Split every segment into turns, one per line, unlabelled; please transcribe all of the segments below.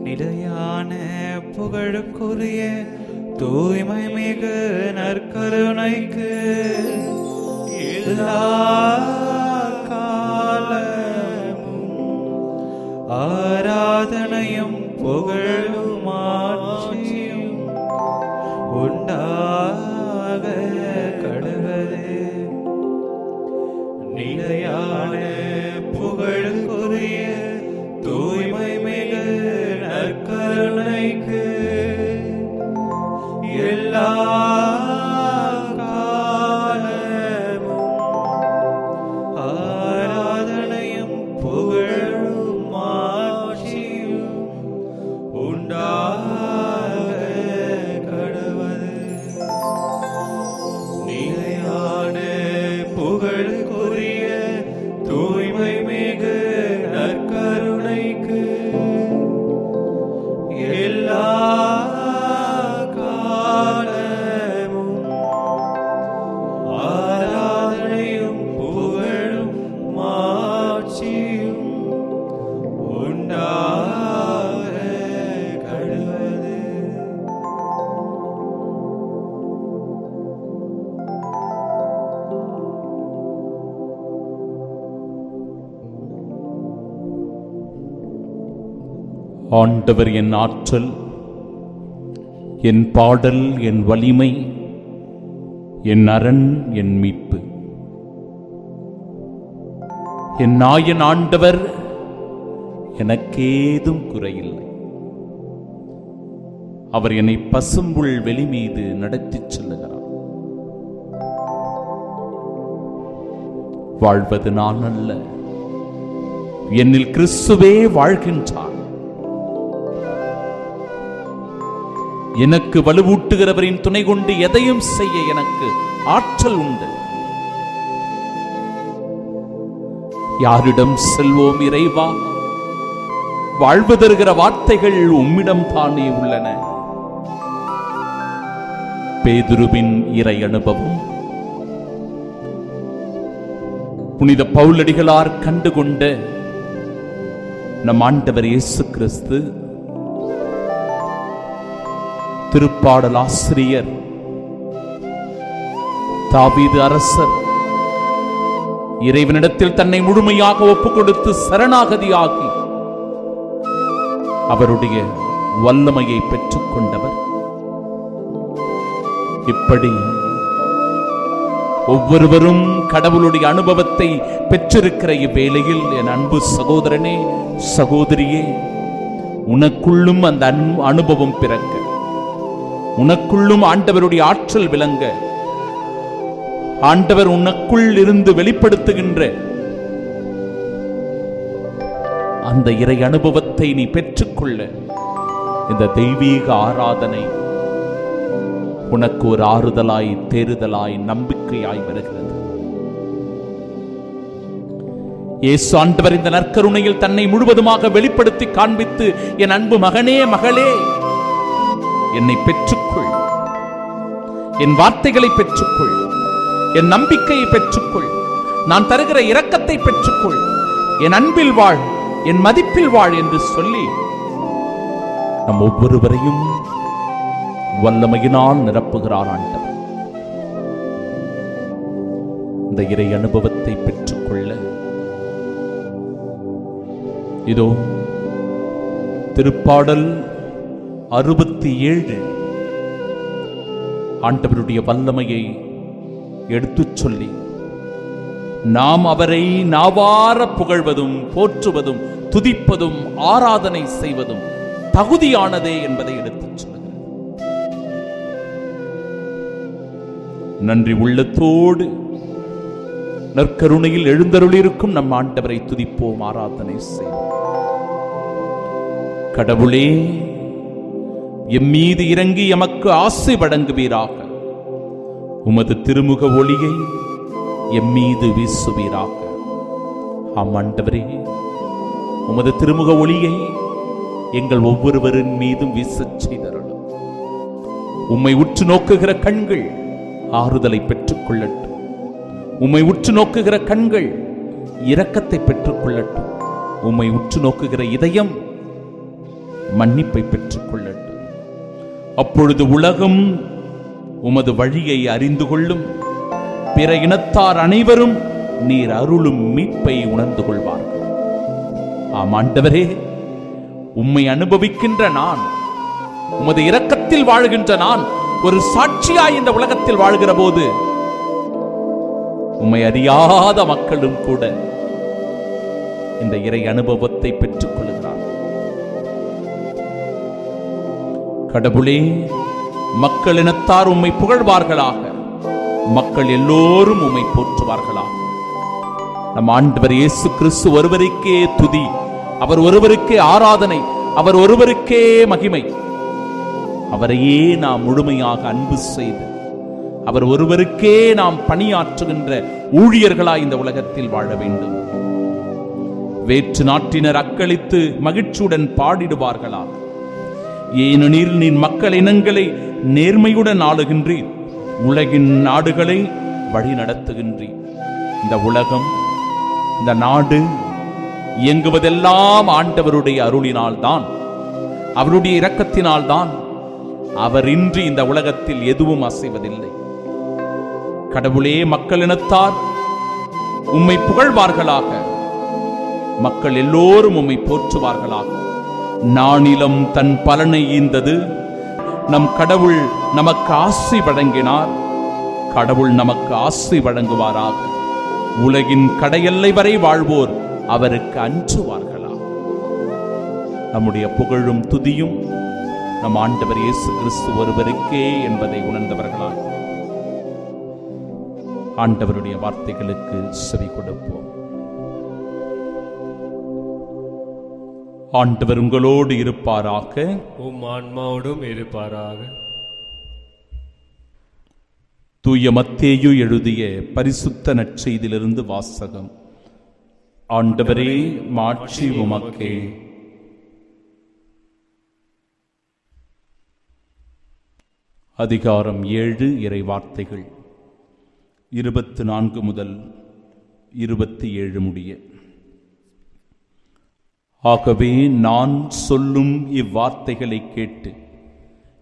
நிலையான புகழுக்குரிய தூய்மை மிகு நற்கருணைக்கு எல்லா காலமும் ஆராதனையும் புகழும் ஆட்சியும் உண்டாக கடவுளே. நிலையான புகழுக்குரிய தூய்மை மிகு நற்கருணைக்கு எல்லா காலமும் ஆராதனையும் புகழும் ஆட்சியும் உண்டாக கடவுளே. நிலையான புகழுக்குரிய தூய்மை மிகு நற்கருணைக்கு எல்லா காலமும் ஆராதனையும் புகழும் மாட்சியும் உண்டாக கடவுளே.
ஆண்டவர் என் ஆற்றல், என் பாடல், என் வலிமை, என் அரண், என் மீட்பு. என் நாயன் ஆண்டவர், எனக்கேதும் குறையில்லை. அவர் என்னை பசும்புல் வெளி மீது நடத்திச் செல்லுகிறார். வாழ்வது நான் அல்ல, என்னில் கிறிஸ்துவே வாழ்கின்றார். எனக்கு வலுவூட்டுகிறவரின் துணை கொண்டு எதையும் செய்ய எனக்கு ஆற்றல் உண்டு. யாரிடம் செல்வோம் இறைவா? வாழ்வு தருகிற வார்த்தைகள் உம்மிடம் தானே உள்ளன. பேதுருவின் இறை அனுபவம் புனித பவுலடிகளார் கண்டுகொண்ட நம் ஆண்டவர் இயேசு கிறிஸ்து திருப்பாடல் ஆசிரியர் தாவீது அரசர் இறைவனிடத்தில் தன்னை முழுமையாக ஒப்புக் கொடுத்து சரணாகதியாகி அவருடைய வல்லமையை பெற்றுக் கொண்டவர். இப்படி ஒவ்வொருவரும் கடவுளுடைய அனுபவத்தை பெற்றிருக்கிற இவ்வேளையில் என் அன்பு சகோதரனே, சகோதரியே, உனக்குள்ளும் அந்த அனுபவம் பிறக்க, உனக்குள்ளும் ஆண்டவருடைய ஆற்றல் விளங்க, ஆண்டவர் உனக்குள் இருந்து வெளிப்படுத்துகின்ற அந்த இறை அனுபவத்தை நீ பெற்றுக்கொள்ள இந்த தெய்வீக ஆராதனை உனக்கு ஒரு ஆறுதலாய், தேறுதலாய், நம்பிக்கையாய் வருகிறது. இயேசு ஆண்டவர் இந்த நற்கருணையில் தன்னை முழுவதுமாக வெளிப்படுத்தி காண்பித்து, என் அன்பு மகனே, மகளே, என்னை பெற்றுக்கொள், என் வார்த்தைகளை பெற்றுக்கொள், என் நம்பிக்கையை பெற்றுக்கொள், நான் தருகிற இரக்கத்தை பெற்றுக்கொள், என் அன்பில் வாழ், என் மதிப்பில் வாழ் என்று சொல்லி நம் ஒவ்வொருவரையும் வல்லமையினால் நிரப்புகிறார் ஆண்டவர். இந்த இறை அனுபவத்தை பெற்றுக்கொள்ள இதோ திருப்பாடல் 67 ஆண்டவருடைய வல்லமையை எடுத்துச் சொல்லி நாம் அவரை நாவார புகழ்வதும் போற்றுவதும் துதிப்பதும் ஆராதனை செய்வதும் தகுதியானதே என்பதை எடுத்துச் சொல்லுங்கள். நன்றி உள்ளத்தோடு நற்கருணையில் எழுந்தருளிருக்கும் நம் ஆண்டவரை துதிப்போம், ஆராதனை செய்வோம். கடவுளே, எம்மீது இறங்கி எமக்கு ஆசை வழங்குவீராக. உமது திருமுக ஒளியை எம்மீது வீசுவீராக. ஆம் ஆண்டவரே, உமது திருமுக ஒளியை எங்கள் ஒவ்வொருவரின் மீதும் வீசச் செய்தருளும். உம்மை உற்று நோக்குகிற கண்கள் ஆறுதலை பெற்றுக் கொள்ளட்டும். உம்மை உற்று நோக்குகிற கண்கள் இரக்கத்தை பெற்றுக் கொள்ளட்டும். உம்மை உற்று நோக்குகிற இதயம் மன்னிப்பை பெற்றுக் கொள்ளட்டும். அப்பொழுது உலகம் உமது வழியை அறிந்து கொள்ளும், பிற இனத்தார் அனைவரும் நீர் அருளும் மீட்பை உணர்ந்து கொள்வார்கள். ஆம் ஆண்டவரே, உம்மை அனுபவிக்கின்ற நான், உமது இரக்கத்தில் வாழ்கின்ற நான் ஒரு சாட்சியாய் இந்த உலகத்தில் வாழ்கிற போது உம்மை அறியாத மக்களும் கூட இந்த இறை அனுபவத்தை பெற்றுக் கொள்கிறார். கடவுளே, மக்களினத்தார் உம்மை புகழ்வார்களாக, மக்கள் எல்லோரும் உம்மை போற்றுவார்களாக. நம் ஆண்டவர் இயேசு கிறிஸ்து ஒருவருக்கே துதி, அவர் ஒருவருக்கே ஆராதனை, அவர் ஒருவருக்கே மகிமை. அவரையே நாம் முழுமையாக அன்பு செய்து அவர் ஒருவருக்கே நாம் பணியாற்றுகின்ற ஊழியர்களாய் இந்த உலகத்தில் வாழ வேண்டும். வேற்று நாட்டினர் அக்களித்து மகிழ்ச்சியுடன் பாடிடுவார்களாக. ஏனெனில் நீ மக்கள் இனங்களை நேர்மையுடன் ஆளுகின்றீர், உலகின் நாடுகளை வழி நடத்துகின்றீர். இந்த உலகம், இந்த நாடு இயங்குவதெல்லாம் ஆண்டவருடைய அருளினால்தான், அவருடைய இரக்கத்தினால்தான். அவர் இன்றி இந்த உலகத்தில் எதுவும் அசைவதில்லை. கடவுளே, மக்களினத்தார் உம்மை புகழ்வார்களாக, மக்கள் எல்லோரும் உம்மை போற்றுவார்களாக. நானிலம் தன் பலனை ஈந்தது, நம் கடவுள் நமக்கு ஆசி வழங்கினார், கடவுள் நமக்கு ஆசி வழங்குவாராக. உலகின் கடையெல்லை வரை வாழ்வோர் அவருக்கு அஞ்சுவார்களா. நம்முடைய புகழும் துதியும் நம் ஆண்டவர் இயேசு கிறிஸ்து ஒருவருக்கே என்பதை உணர்ந்தவர்களாக ஆண்டவருடைய வார்த்தைகளுக்கு செவி கொடுப்போம். ஆண்டவர் உங்களோடு இருப்பாராக,
உம் ஆன்மாவோடும் இருப்பாராக.
தூய மத்தேயு எழுதிய பரிசுத்த நற்செய்தியிலிருந்து வாசகம். ஆண்டவரே, மாட்சி உமக்கே. அதிகாரம் 7, இறை வார்த்தைகள் 24 முதல் 27 முடிய. ஆகவே நான் சொல்லும் இவ்வார்த்தைகளை கேட்டு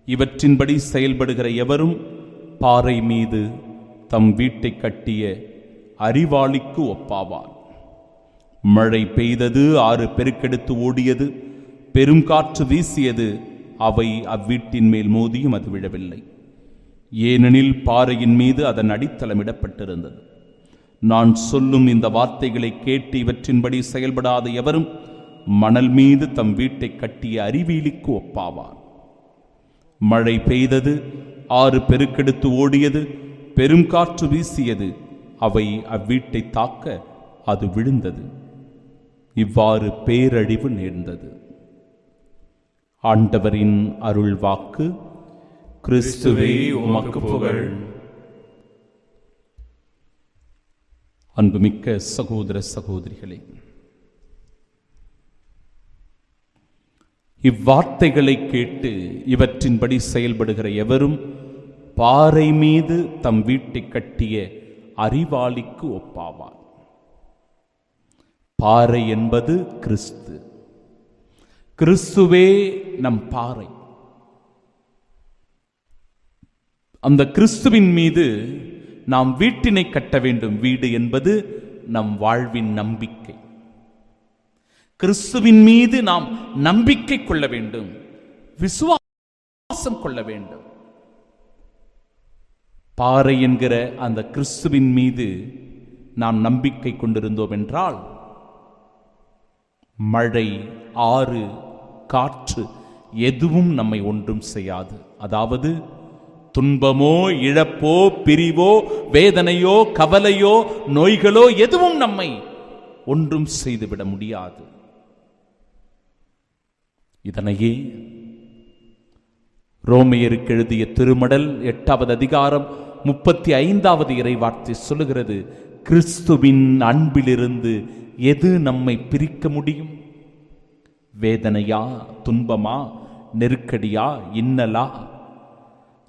இவற்றின்படி செயல்படுகிற எவரும் பாறை மீது தம் வீட்டை கட்டிய அறிவாளிக்கு ஒப்பாவார். மழை பெய்தது, ஆறு பெருக்கெடுத்து ஓடியது, பெரும் காற்று வீசியது, அவை அவ்வீட்டின் மேல் மோதியும் அது விழவில்லை, ஏனெனில் பாறையின் மீது அதன் அடித்தளமிடப்பட்டிருந்தது. நான் சொல்லும் இந்த வார்த்தைகளை கேட்டு இவற்றின்படி செயல்படாத எவரும் மணல் மீது தம் வீட்டை கட்டிய அறிவீலிக்கு ஒப்பாவார். மழை பெய்தது, ஆறு பெருக்கெடுத்து ஓடியது, பெரும் காற்று வீசியது, அவை அவ்வீட்டை தாக்க அது விழுந்தது. இவ்வாறு பேரழிவு நேர்ந்தது. ஆண்டவரின் அருள் வாக்கு. கிறிஸ்துவே உமக்கு புகழ். அன்புமிக்க சகோதர சகோதரிகளே, இவ்வார்த்தைகளை கேட்டு இவற்றின்படி செயல்படுகிற எவரும் பாறை மீது தம் வீட்டை கட்டிய அறிவாளிக்கு ஒப்பாவார். பாறை என்பது கிறிஸ்து. கிறிஸ்துவே நம் பாறை. அந்த கிறிஸ்துவின் மீது நாம் வீட்டினை கட்ட வேண்டும். வீடு என்பது நம் வாழ்வின் நம்பிக்கை. கிறிஸ்துவின் மீது நாம் நம்பிக்கை கொள்ள வேண்டும், விசுவாசம் கொள்ள வேண்டும். பாறை என்கிற அந்த கிறிஸ்துவின் மீது நாம் நம்பிக்கை கொண்டிருந்தோம் என்றால் மழை, ஆறு, காற்று எதுவும் நம்மை ஒன்றும் செய்யாது. அதாவது துன்பமோ, இழப்போ, பிரிவோ, வேதனையோ, கவலையோ, நோய்களோ எதுவும் நம்மை ஒன்றும் செய்துவிட முடியாது. இதனையே ரோமையருக்கு எழுதிய திருமடல் 8வது அதிகாரம் 35வது இறைவார்த்தை சொல்லுகிறது. கிறிஸ்துவின் அன்பிலிருந்து எது நம்மை பிரிக்க முடியும்? வேதனையா, துன்பமா, நெருக்கடியா, இன்னலா,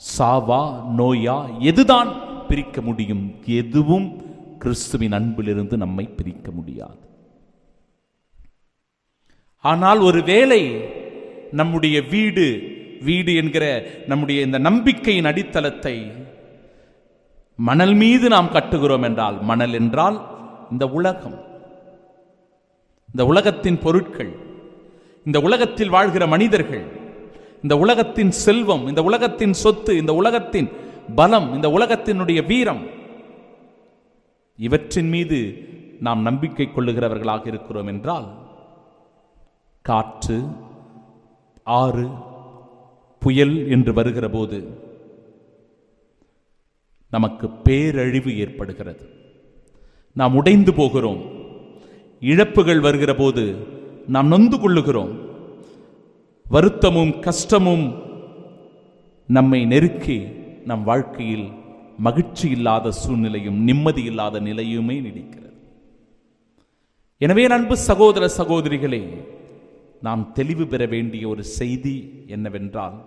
சாவா, நோயா, எதுதான் பிரிக்க முடியும்? எதுவும் கிறிஸ்துவின் அன்பிலிருந்து நம்மை பிரிக்க முடியாது. ஆனால் ஒருவேளை நம்முடைய வீடு என்கிற நம்முடைய இந்த நம்பிக்கையின் அடித்தளத்தை மணல் மீது நாம் கட்டுகிறோம் என்றால், மணல் என்றால் இந்த உலகம், இந்த உலகத்தின் பொருட்கள், இந்த உலகத்தில் வாழ்கிற மனிதர்கள், இந்த உலகத்தின் செல்வம், இந்த உலகத்தின் சொத்து, இந்த உலகத்தின் பலம், இந்த உலகத்தினுடைய வீரம், இவற்றின் மீது நாம் நம்பிக்கை கொள்ளுகிறவர்களாக இருக்கிறோம் என்றால், காற்று, ஆறு, புயல் என்று வருகிற போது நமக்கு பேரழிவு ஏற்படுகிறது. நாம் உடைந்து போகிறோம். இழப்புகள் வருகிற போது நாம் நொந்து கொள்ளுகிறோம். வருத்தமும் கஷ்டமும் நம்மை நெருக்கி நம் வாழ்க்கையில் மகிழ்ச்சி இல்லாத சூழ்நிலையும் நிம்மதி இல்லாத நிலையுமே நீடிக்கிறது. எனவே அன்பு சகோதர சகோதரிகளே, நாம் தெளிவு பெற வேண்டிய ஒரு செய்தி என்னவென்றால்,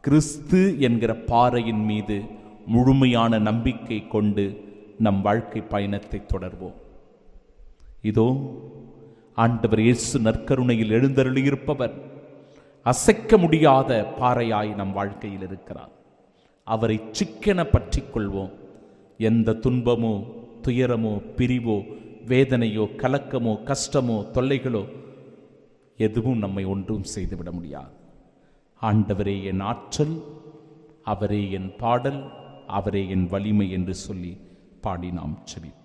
கிறிஸ்து என்கிற பாறையின் மீது முழுமையான நம்பிக்கை கொண்டு நம் வாழ்க்கை பயணத்தை தொடர்வோம். இதோ ஆண்டவர் இயேசு நற்கருணையில் எழுந்தருளியிருப்பவர் அசைக்க முடியாத பாறையாய் நம் வாழ்க்கையில் இருக்கிறார். அவரை சிக்கென பற்றி கொள்வோம். எந்த துன்பமோ துயரமோ பிரிவோ வேதனையோ கலக்கமோ கஷ்டமோ தொல்லைகளோ எதுவும் நம்மை ஒன்றும் செய்துவிட முடியாது. ஆண்டவரே என் ஆற்றல், அவரே என் பாடல், அவரே என் வலிமை என்று சொல்லி பாடி நாம் செபிப்போம்.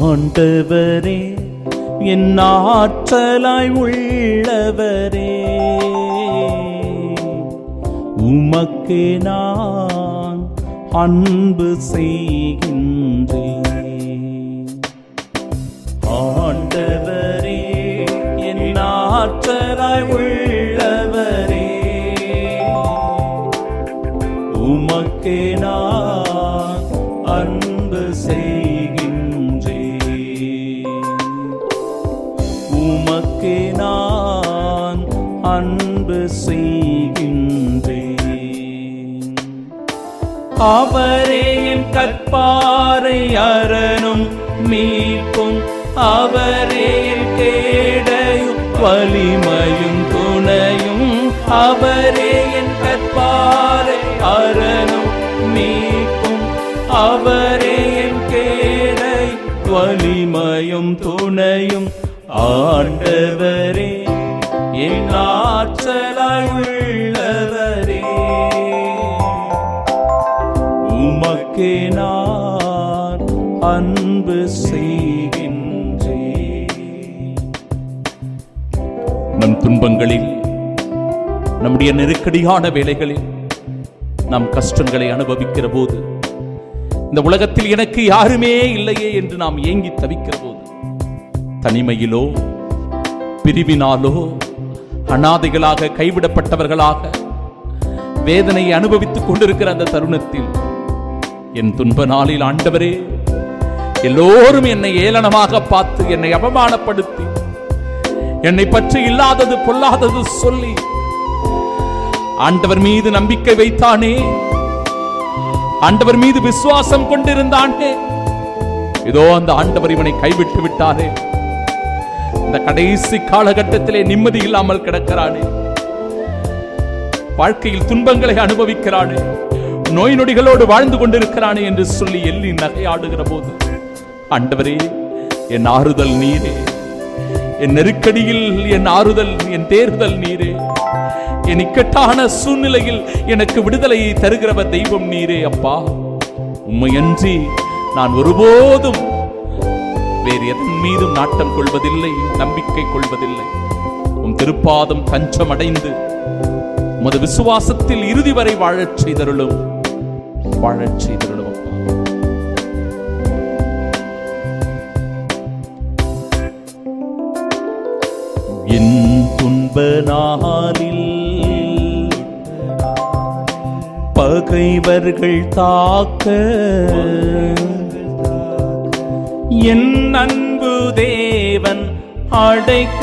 ஆண்டவரே என் ஆற்றலாய் உள்ளவரே, உமக்கே நான் அன்பு செய்கின்றேன். ஆண்டவரே என் ஆற்றலாய் உள்ளவரே, உமக்கே நான் அன்பு செய்கின்றேன். உமக்கே நான் அன்பு செய்கின்றேன். அவரே என் கற்பாரை அரணும் மீட்பும், அவரே என் கேடையும் வலிமையும் துணையும், அவரே என் கற்பாரை அரணும் மீட்பும், அவரே என் கேடை வலிமையும் துணையும். ஆண்டவரே என் ஆற்றலாய் உள்ளவரே, உமக்கே நான் அன்பு செய்கின்றேன். நம் துன்பங்களில், நம்முடைய நெருக்கடியான வேளைகளில், நாம் கஷ்டங்களை அனுபவிக்கிற போது, இந்த உலகத்தில் எனக்கு யாருமே இல்லையே என்று நாம் ஏங்கி தவிக்கிற போது, தனிமையிலோ பிரிவினாலோ அநாதைகளாக கைவிடப்பட்டவர்களாக வேதனையை அனுபவித்துக் கொண்டிருக்கிற அந்த தருணத்தில், என் துன்ப நாளில் ஆண்டவரே எல்லோரும் என்னை ஏளனமாக பார்த்து என்னை அவமானப்படுத்தி என்னை பற்றி இல்லாதது பொல்லாதது சொல்லி ஆண்டவர் மீது நம்பிக்கை வைத்தானே, ஆண்டவர் மீது விசுவாசம் கொண்டிருந்தானே, இதோ அந்த ஆண்டவர் இவனை கைவிட்டு விட்டாரே, இந்த கடைசி காலகட்டத்திலே நிம்மதி இல்லாமல் கிடக்கிறானே, வாழ்க்கையில் துன்பங்களை அனுபவிக்கிறானே, நோய் நொடிகளோடு வாழ்ந்து கொண்டிருக்கிறானே என்று சொல்லி எள்ளி நகையாடுகிற போது, ஆண்டவரே என் ஆறுதல் நீரே, என் நெருக்கடியில் என் ஆறுதல், என் தேறுதல் நீரே, என் இக்கட்டான சூழ்நிலையில் எனக்கு விடுதலையை தருகிறவர் தெய்வம் நீரே. அப்பா, உம்மையன்றி நான் ஒருபோதும் வேறு எதன் மீதும் நாட்டம் கொள்வதில்லை, நம்பிக்கை கொள்வதில்லை. உம் திருப்பாதம் தஞ்சம் அடைந்து உமது விசுவாசத்தில் இறுதி வரை வாழச் செய்தருளும், வாழச் செய்தருளும். துன்ப நாளில் பகைவர்கள் தாக்க என் அன்பு தேவன் அடைக்கலமானார்.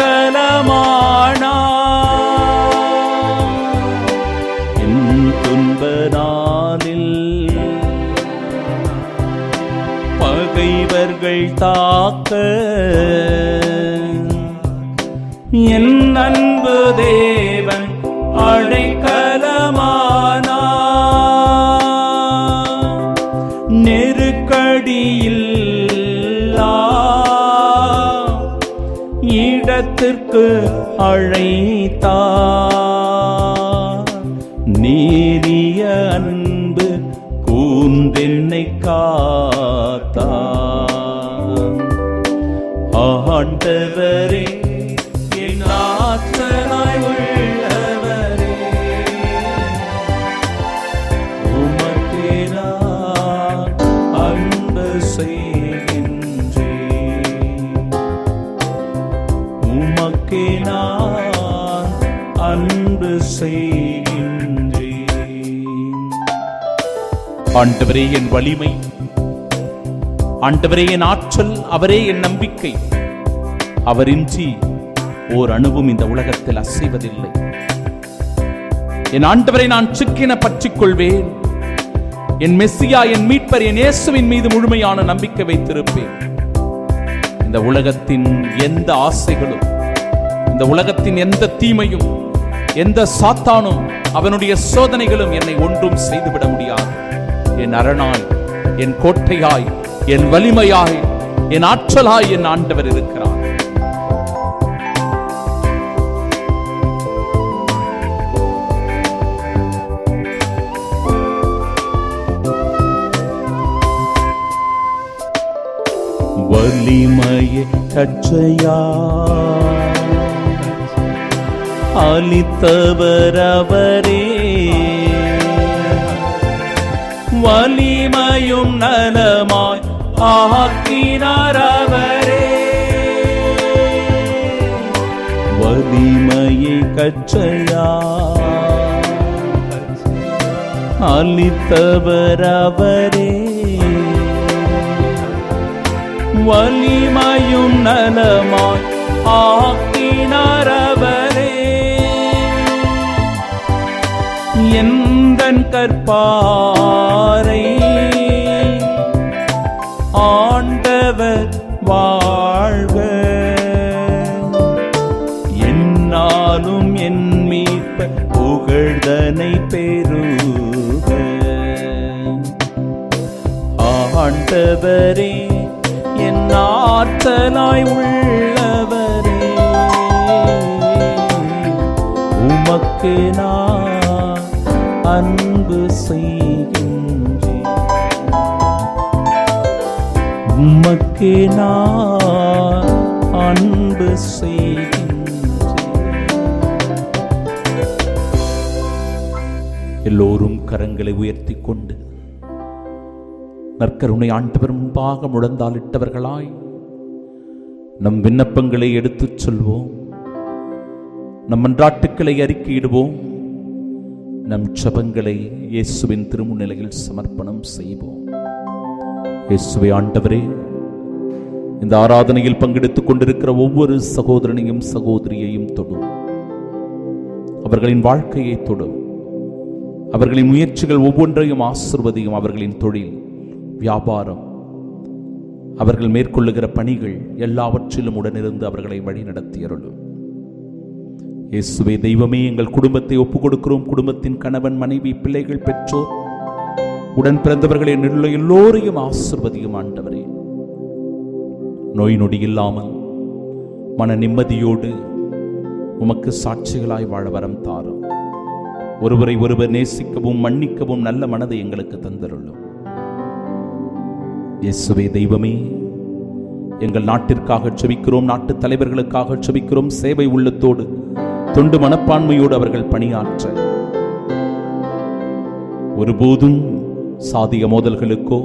என் துன்ப நாளில் பகைவர்கள் தாக்க என் அன்பு தேவன் அடைக்கலமானார். நெருக்கடியில் இடத்திற்கு அழைத்தார். நேரிய அன்பு கூந்தென்னை காத்தார். ஆண்டவரே என் ஆற்றலாய் உள்ளவரே, உமக்கே நான் அன்பு செய்கின்றேன். உமக்கே நான் அன்பு செய்கின்றேன். ஆண்டவரே என் வலிமை, ஆண்டவரே என் ஆற்றல், அவரே என் நம்பிக்கை. அவரின்றி ஓர் அணுவும் இந்த உலகத்தில் அசைவதில்லை. என் ஆண்டவரை நான் சிக்கின பற்றிக் கொள்வேன். என் மெஸ்ஸியா, என் மீட்பர், என் இயேசுவின் மீது முழுமையான நம்பிக்கை வைத்திருப்பேன். இந்த உலகத்தின் எந்த ஆசைகளும், இந்த உலகத்தின் எந்த தீமையும், எந்த சாத்தானும் அவனுடைய சோதனைகளும் என்னை ஒன்றும் செய்துவிட முடியாது. என் அரணாய், என் கோட்டையாய், என் வலிமையாய், என் ஆற்றலாய் என் ஆண்டவர் இருக்கிறார். வலிமையை கற்றையா அளித்தவர் அவரே, வலிமையும் நலமாய் ஆக்கினார் அவரே. வலிமையை கற்றையா அளித்தவர் அவரே, வலிமையும் நலமாய் ஆக்கினார் அவரே. எந்தன் கற்பாரை ஆண்டவர் வாழ்க, என்னாலும் என் மீட்பர் புகழ்தனை பெறுக. ஆண்டவரே என் ஆற்றலாய் உள்ளவரே, உமக்கு நான் அன்பு செய்கின்றேன். உமக்கு நான் அன்பு செய்கின்றேன். எல்லோரும் கரங்களை உயர்த்தி கொண்டு நற்கருணை ஆண்டவர் முன்பாக முழந்தாளிட்டவர்களாய் நம் விண்ணப்பங்களை எடுத்துச் சொல்வோம். நம் மன்றாட்டுக்களை அறிக்கையிடுவோம். நம் ஜெபங்களை இயேசுவின் திருமுன்னிலையில் சமர்ப்பணம் செய்வோம். இயேசுவே ஆண்டவரே, இந்த ஆராதனையில் பங்கெடுத்துக் கொண்டிருக்கிற ஒவ்வொரு சகோதரனையும் சகோதரியையும் தொடும். அவர்களின் வாழ்க்கையை தொடும். அவர்களின் முயற்சிகள் ஒவ்வொன்றையும் ஆசிர்வதியும். அவர்களின் தொழில், வியாபாரம், அவர்கள் மேற்கொள்ளுகிற பணிகள் எல்லாவற்றிலும் உடனிருந்து அவர்களை வழி நடத்தியருளும். இயேசுவே தெய்வமே, எங்கள் குடும்பத்தை ஒப்புக் கொடுக்கிறோம். குடும்பத்தின் கணவன், மனைவி, பிள்ளைகள், பெற்றோர், உடன் பிறந்தவர்களை எல்லோரையும் ஆசிர்வதியும். ஆண்டவரே, நோய் நொடி இல்லாமல் மன நிம்மதியோடு உமக்கு சாட்சிகளாய் வாழ வரம் தாரும். ஒருவரை ஒருவர் நேசிக்கவும் மன்னிக்கவும் நல்ல மனதை எங்களுக்கு தந்தருளும். இயேசுவே தெய்வமே, எங்கள் நாட்டிற்காக ஜெபிக்கிறோம். நாட்டு தலைவர்களுக்காக ஜெபிக்கிறோம். சேவை உள்ளத்தோடு, தொண்டு மனப்பான்மையோடு அவர்கள் பணியாற்ற ஒருபோதும் சாதிய மோதல்களுக்கோ,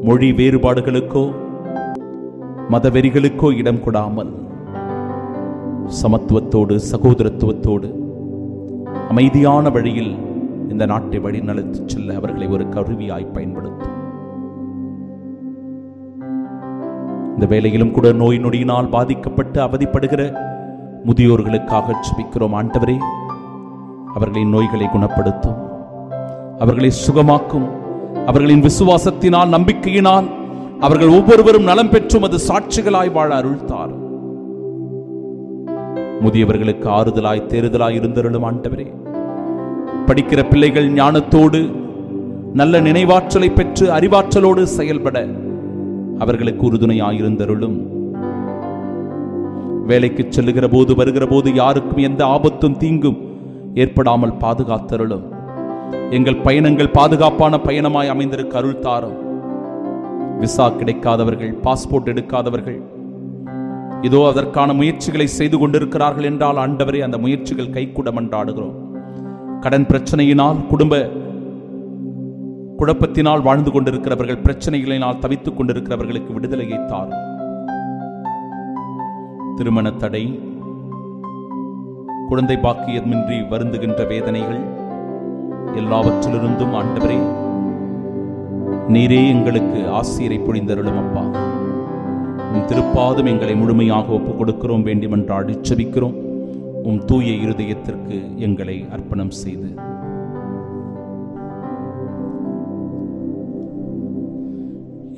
மொழி வேறுபாடுகளுக்கோ, மதவெறிகளுக்கோ இடம் கொடாமல் சமத்துவத்தோடு சகோதரத்துவத்தோடு அமைதியான வழியில் இந்த நாட்டை வழி நடத்திச் செல்ல அவர்களை ஒரு கருவியாய் பயன்படுத்தும். இந்த வேளையிலும் கூட நோய் நொடியினால் பாதிக்கப்பட்டு அவதிப்படுகிற முதியோர்களுக்காக ஜெபிக்கிறோம். ஆண்டவரே, அவர்களின் நோய்களை குணப்படுத்தும், அவர்களை சுகமாக்கும். அவர்களின் விசுவாசத்தினால் நம்பிக்கையினால் அவர்கள் ஒவ்வொருவரும் நலம் பெற்றும் அது சாட்சிகளாய் வாழ அருள்தார். முதியவர்களுக்கு ஆறுதலாய் தேறுதலாய் இருந்தருளும். ஆண்டவரே, படிக்கிற பிள்ளைகள் ஞானத்தோடு நல்ல நினைவாற்றலை பெற்று அறிவாற்றலோடு செயல்பட அவர்களுக்கு உறுதுணையாயிருந்தருளும். வேலைக்கு செல்லுகிற போது வருகிற போது யாருக்கும் எந்த ஆபத்தும் தீங்கும் ஏற்படாமல் பாதுகாத்தருளும். எங்கள் பயணங்கள் பாதுகாப்பான பயணமாய் அமைந்திருக்க அருள் தாரும். விசா கிடைக்காதவர்கள், பாஸ்போர்ட் எடுக்காதவர்கள் இதோ அதற்கான முயற்சிகளை செய்து கொண்டிருக்கிறார்கள் என்றால் ஆண்டவரே, அந்த முயற்சிகள் கைகூட மன்றாடுகிறோம். கடன் பிரச்சனையினால் குடும்ப குழப்பத்தினால் வாழ்ந்து கொண்டிருக்கிறவர்கள், பிரச்சனைகளினால் தவித்துக் கொண்டிருக்கிறவர்களுக்கு விடுதலையை தாரும். திருமண தடை, குழந்தை பாக்கியமின்றி வருந்துகின்ற வேதனைகள் எல்லாவற்றிலிருந்தும் ஆண்டவரே நீரே எங்களுக்கு ஆசீரை பொழிந்தருளும். அப்பா, உம் திருப்பாதும் எங்களை முழுமையாக ஒப்புக் கொடுக்கிறோம், வேண்டுமென்றால் ஜெபிக்கிறோம். உம் தூய இருதயத்திற்கு எங்களை அர்ப்பணம் செய்து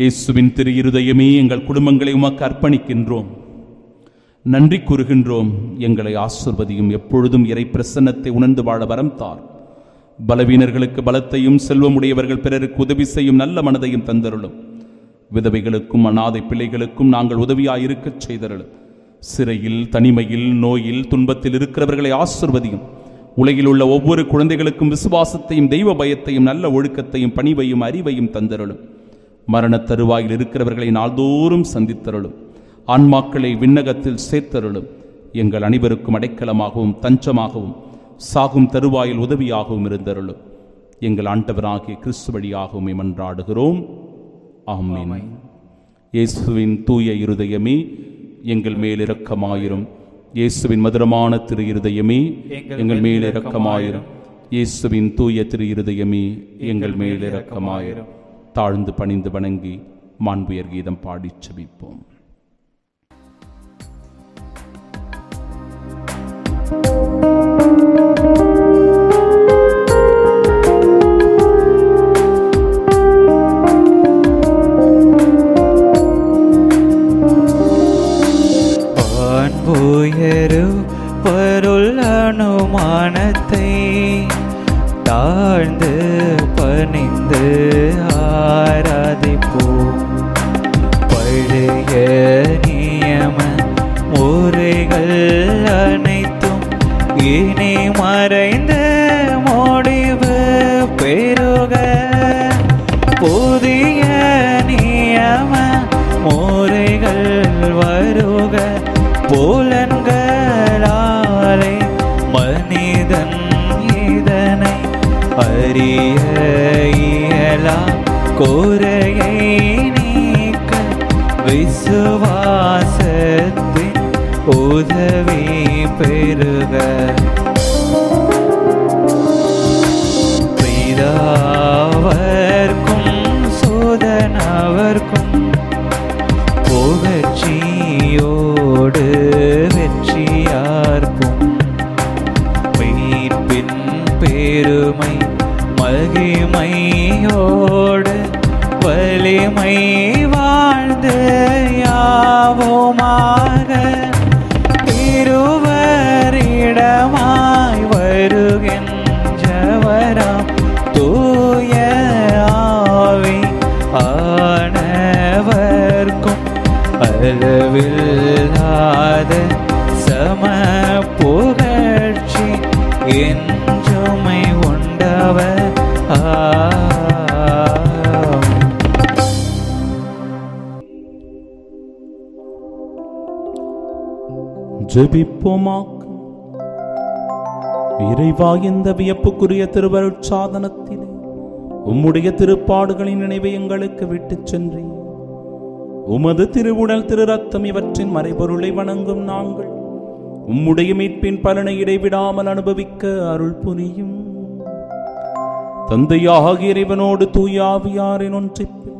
இயேசுவின் திரு இருதயமே, எங்கள் குடும்பங்களை உமக்கு அர்ப்பணிக்கின்றோம். நன்றி கூறுகின்றோம். எங்களை ஆசீர்வதியும். எப்பொழுதும் இறை பிரசன்னத்தை உணர்ந்து வாழ வரம் தார். பலவீனர்களுக்கு பலத்தையும், செல்வமுடையவர்கள் பிறருக்கு உதவி செய்யும் நல்ல மனதையும் தந்தருளும். விதவைகளுக்கும் அநாதை பிள்ளைகளுக்கும் நாங்கள் உதவியாயிருக்கச் செய்தருளும். சிறையில், தனிமையில், நோயில், துன்பத்தில் இருக்கிறவர்களை ஆசீர்வதியும். உலகில் உள்ள ஒவ்வொரு குழந்தைகளுக்கும் விசுவாசத்தையும், தெய்வ பயத்தையும், நல்ல ஒழுக்கத்தையும், பணிவையும், அறிவையும் தந்தருளும். மரண தருவாயில் இருக்கிறவர்களை நாள்தோறும் சந்தித்தருளும். ஆன்மாக்களை விண்ணகத்தில் சேர்த்தருளும். எங்கள் அனைவருக்கும் அடைக்கலமாகவும் தஞ்சமாகவும் சாகும் தருவாயில் உதவியாகவும் இருந்தருளும். எங்கள் ஆண்டவராகிய கிறிஸ்து வழியாகவும் மன்றாடுகிறோம். ஆமென். இயேசுவின் தூய இருதயமே, எங்கள் மேல் இரக்கமாயிரும். இயேசுவின் மதுரமான திரு இருதயமே, எங்கள் மேல் இரக்கமாயிரும். இயேசுவின் தூய திரு இருதயமே, எங்கள் மேல் இரக்கமாயிரும். தாழ்ந்து பணிந்து வணங்கி மாண்புயர் கீதம் பாடிச் செபிப்போம்.
அனுமானத்தை தாழ்ந்து பணிந்து ஆராதிப்போம். பழைய நியம முறைகள் அனைத்தும் இனி மறைந்து முடிவு பெறுக. புதிய நியம முறைகள் வருக. புலன்களாலே மனிதன் இதனை அறிய இயலா. குறையை நீக்க விசுவாசத்தின் உதவி பெறுக. பிதாவர்க்கும் சுதனவர்க்கும் புகழ்ச்சியோடு வெற்றியார்க்கும். மீட்பின் பெருமை மகிமையோடு வலிமை வாழ்ந்து யாவுமாக. திருவரிடமாய் வருகின்றவராம் தூய ஆவி ஆனவர்க்கும் அளவில்லாத சம புகழ்ச்சி என்றுமை உண்டவர்.
ஜெபிப்போமாக. இறைவா, இந்த வியப்புக்குரிய திருவருட்சாதனத்திலே உம்முடைய திருப்பாடுகளின் நினைவை எங்களுக்கு விட்டுச் சென்றி உமது திருவுடல் திரு ரத்தம் இவற்றின் மறைபொருளை வணங்கும் நாங்கள் உம்முடைய மீட்பின் பலனை இடைவிடாமல் அனுபவிக்க அருள் புரியும். தந்தையாகிய இறைவனோடு தூய ஆவியாரின் ஒன்றிப்பு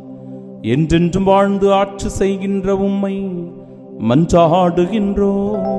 என்றென்றும் வாழ்ந்து ஆட்சி செய்கின்ற உம்மை மன்றாடுகின்றோம்.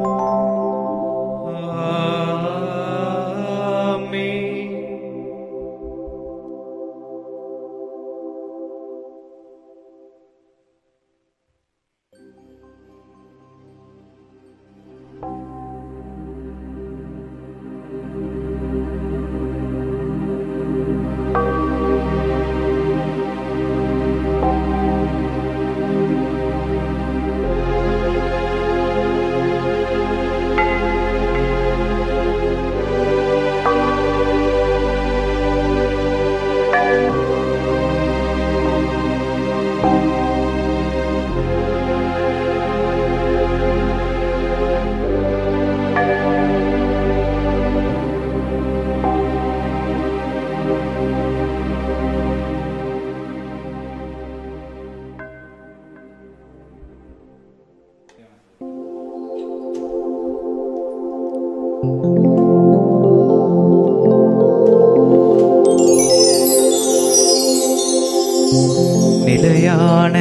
நிலையான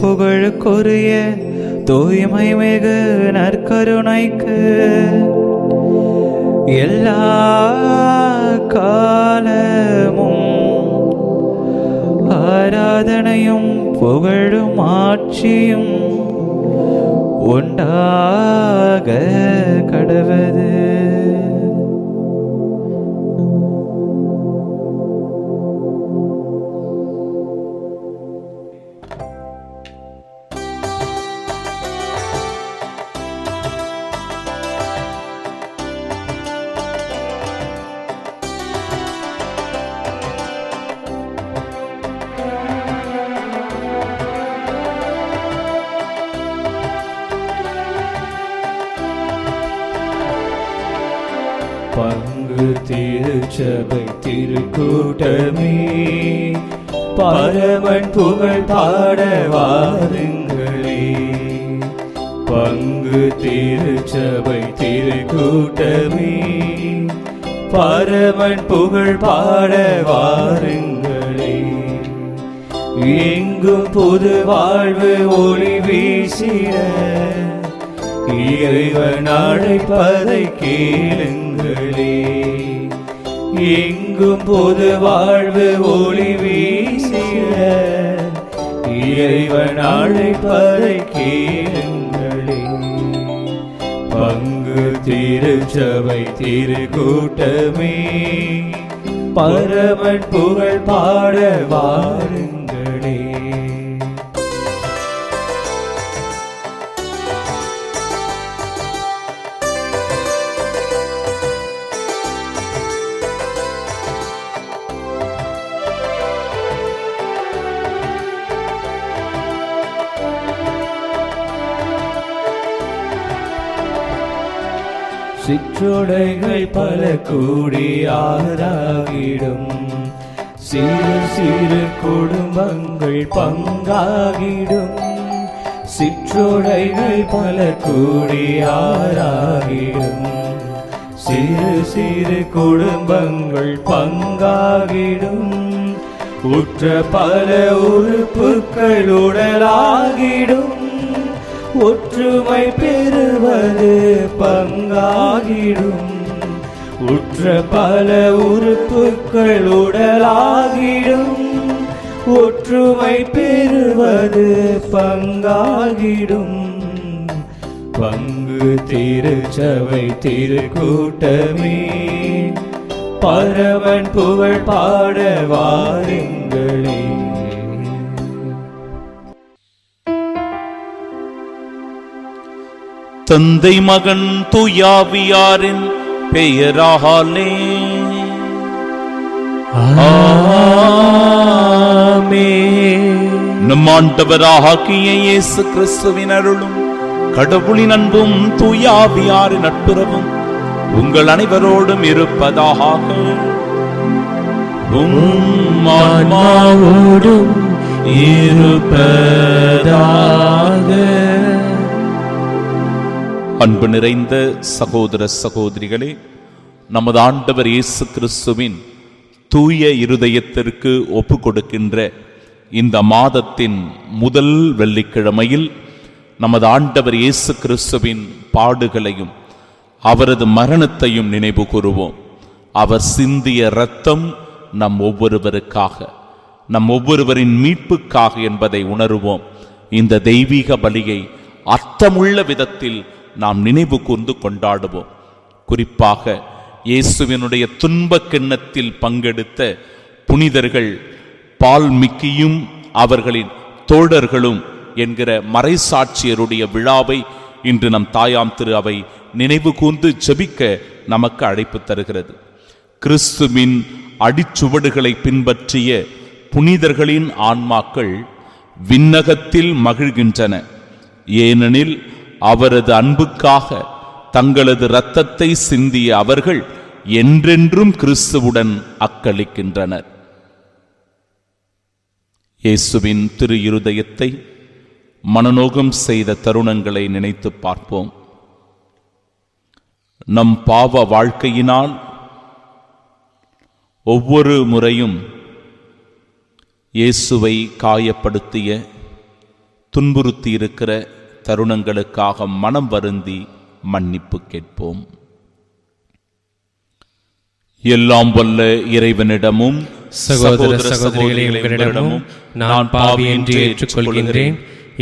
புகழுக்குரிய தூய்மை மிகு நற்கருணைக்கு எல்லா காலமும் ஆராதனையும் புகழும் ஆட்சியும் உண்டாக கடவது. பங்கு திருச்சபை திருக்கூட்டமே பரமன் புகழ் பாட வாருங்களே. பங்கு திருச்சபை திருக்கூட்டமே பரமன் புகழ் பாட வாருங்களே. எங்கும் புது வாழ்வு ஒளி வீசிட இறைவன் அழைப்பதை கேளுங்களே. எங்கும் பொது வாழ்வு ஒளி வீசிட இறைவன் அழைப்பதை கேளுங்களே. பங்கு திருச்சபை திருக்கூட்டமே பரமன் புகழ் பாட வாருங்களே. சிற்றுடைகள் பல கூடி ஆறாகிடும். சிறு சிறு குடும்பங்கள் பங்காகிடும். சிற்றுடைகள் பல கூடி ஆறாகிடும். சிறு சிறு குடும்பங்கள் பங்காகிடும். உற்ற பல உறுப்புகள் உடலாகிடும். ஒற்றுமை பெறுவது பங்காகிடும். உற்ற பல உறுப்புகள் உடலாகிடும். ஒற்றுமை பெறுவது பங்காகிடும். பங்கு திருச்சபை திருக்கூட்டமே பரமன் புகழ் பாட வாருங்களே.
தந்தை மகன் தூயாவியாரின் பெயராலே நம் ஆண்டவராகிய இயேசு கிறிஸ்துவின் அருளும் கடவுளின் அன்பும் தூயாவியாரின் நட்புறவும் உங்கள் அனைவரோடும் இருப்பதாக.
ஆன்மாவோடும் இருப்பதாக.
அன்பு நிறைந்த சகோதர சகோதரிகளே, நமது ஆண்டவர் இயேசு கிறிஸ்துவின் தூய இருதயத்திற்கு ஒப்பு கொடுக்கின்ற இந்த மாதத்தின் முதல் வெள்ளிக்கிழமையில் நமது ஆண்டவர் இயேசு கிறிஸ்துவின் பாடுகளையும் அவரது மரணத்தையும் நினைவு கூறுவோம். அவர் சிந்திய இரத்தம் நம் ஒவ்வொருவருக்காக, நம் ஒவ்வொருவரின் மீட்புக்காக என்பதை உணருவோம். இந்த தெய்வீக பலியை அர்த்தமுள்ள விதத்தில் நாம் நினைவு கூர்ந்து கொண்டாடுவோம். குறிப்பாக இயேசுவினுடைய துன்பக் கிண்ணத்தில் பங்கெடுத்த புனிதர்கள் பால்மிக்கியும் அவர்களின் தோழர்களும் என்கிற மறைசாட்சியருடைய விழாவை இன்று நம் தாயாம் திரு அவை நினைவு கூர்ந்து ஜெபிக்க நமக்கு அழைப்பு தருகிறது. கிறிஸ்துவின் அடிச்சுவடுகளை பின்பற்றிய புனிதர்களின் ஆன்மாக்கள் விண்ணகத்தில் மகிழ்கின்றன. ஏனெனில் அவரது அன்புக்காக தங்களது இரத்தத்தை சிந்திய அவர்கள் என்றென்றும் கிறிஸ்துவுடன் அக்களிக்கின்றனர். இயேசுவின் திரு இருதயத்தை மனநோகம் செய்த தருணங்களை நினைத்து பார்ப்போம். நம் பாவ வாழ்க்கையினால் ஒவ்வொரு முறையும் இயேசுவை காயப்படுத்திய, துன்புறுத்தி இருக்கிற தருணங்களுக்காக மனம் வருந்தி மன்னிப்பு கேட்போம். எல்லாம் வல்ல இறைவனிடமும்
சகோதர சகோதரிகளிடமும் நான் பாவி என்று ஏற்றுக்கொள்கின்றேன்.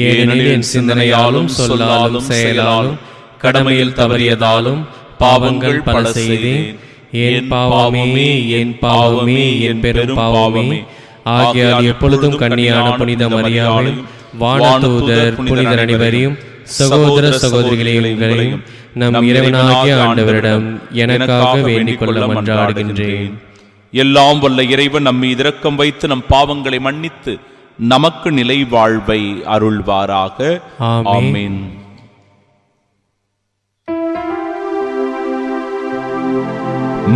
ஏனெனில் என் சிந்தனையாலும் சொல்லாலும் செயலாலும் கடமையில் தவறியதாலும் பாவங்கள் பல செய்தேன். என் பாவமே, என் பாவமே, என் பெரும் பாவமே. ஆகையால் எப்பொழுதும் கன்னியான புனித மரியாவையும் வானதூதர் புனிதர் அனைவரையும் சகோதர சகோதரிகளையும் நம் இறைவனாகிய ஆண்டவரிடம் எனக்காக வேண்டிக் கொள்ள மன்றாடுகின்றேன்.
எல்லாம் வல்ல இறைவன் நம்மை இரக்கம் வைத்து நம் பாவங்களை மன்னித்து நமக்கு நிலை வாழ்வை அருள்வாராக. ஆமென்.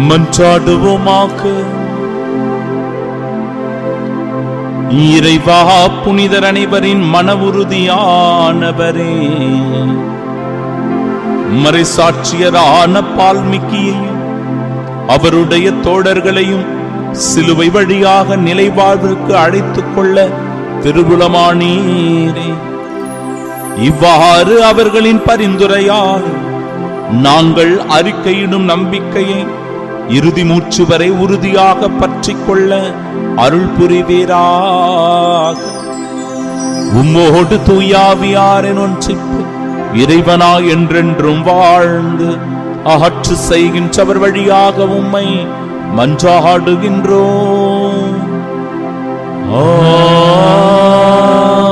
மன்றாடுவோமாக. இறைவா, புனிதர் அனைவரின் மன உறுதியானவரே, மறைசாட்சியரான பால்மிக்கியையும் அவருடைய தோழர்களையும் சிலுவை வழியாக நிலைவாழ்வுக்கு அழைத்துக் கொள்ள திருவுளமானீரே. இவ்வாறு அவர்களின் பரிந்துரையால் நாங்கள் அறிக்கையிடும் நம்பிக்கையை இறுதி மூச்சு வரை உறுதியாக பற்றிக் கொள்ள அருள் புரிவீராக. உம்மோடு தூயாவியாரின் ஒன்றிப்பு இறைவனா என்றென்றும் வாழ்ந்து அகற்று செய்கின்றவர் வழியாக உம்மை மன்றாடுகின்றோம்.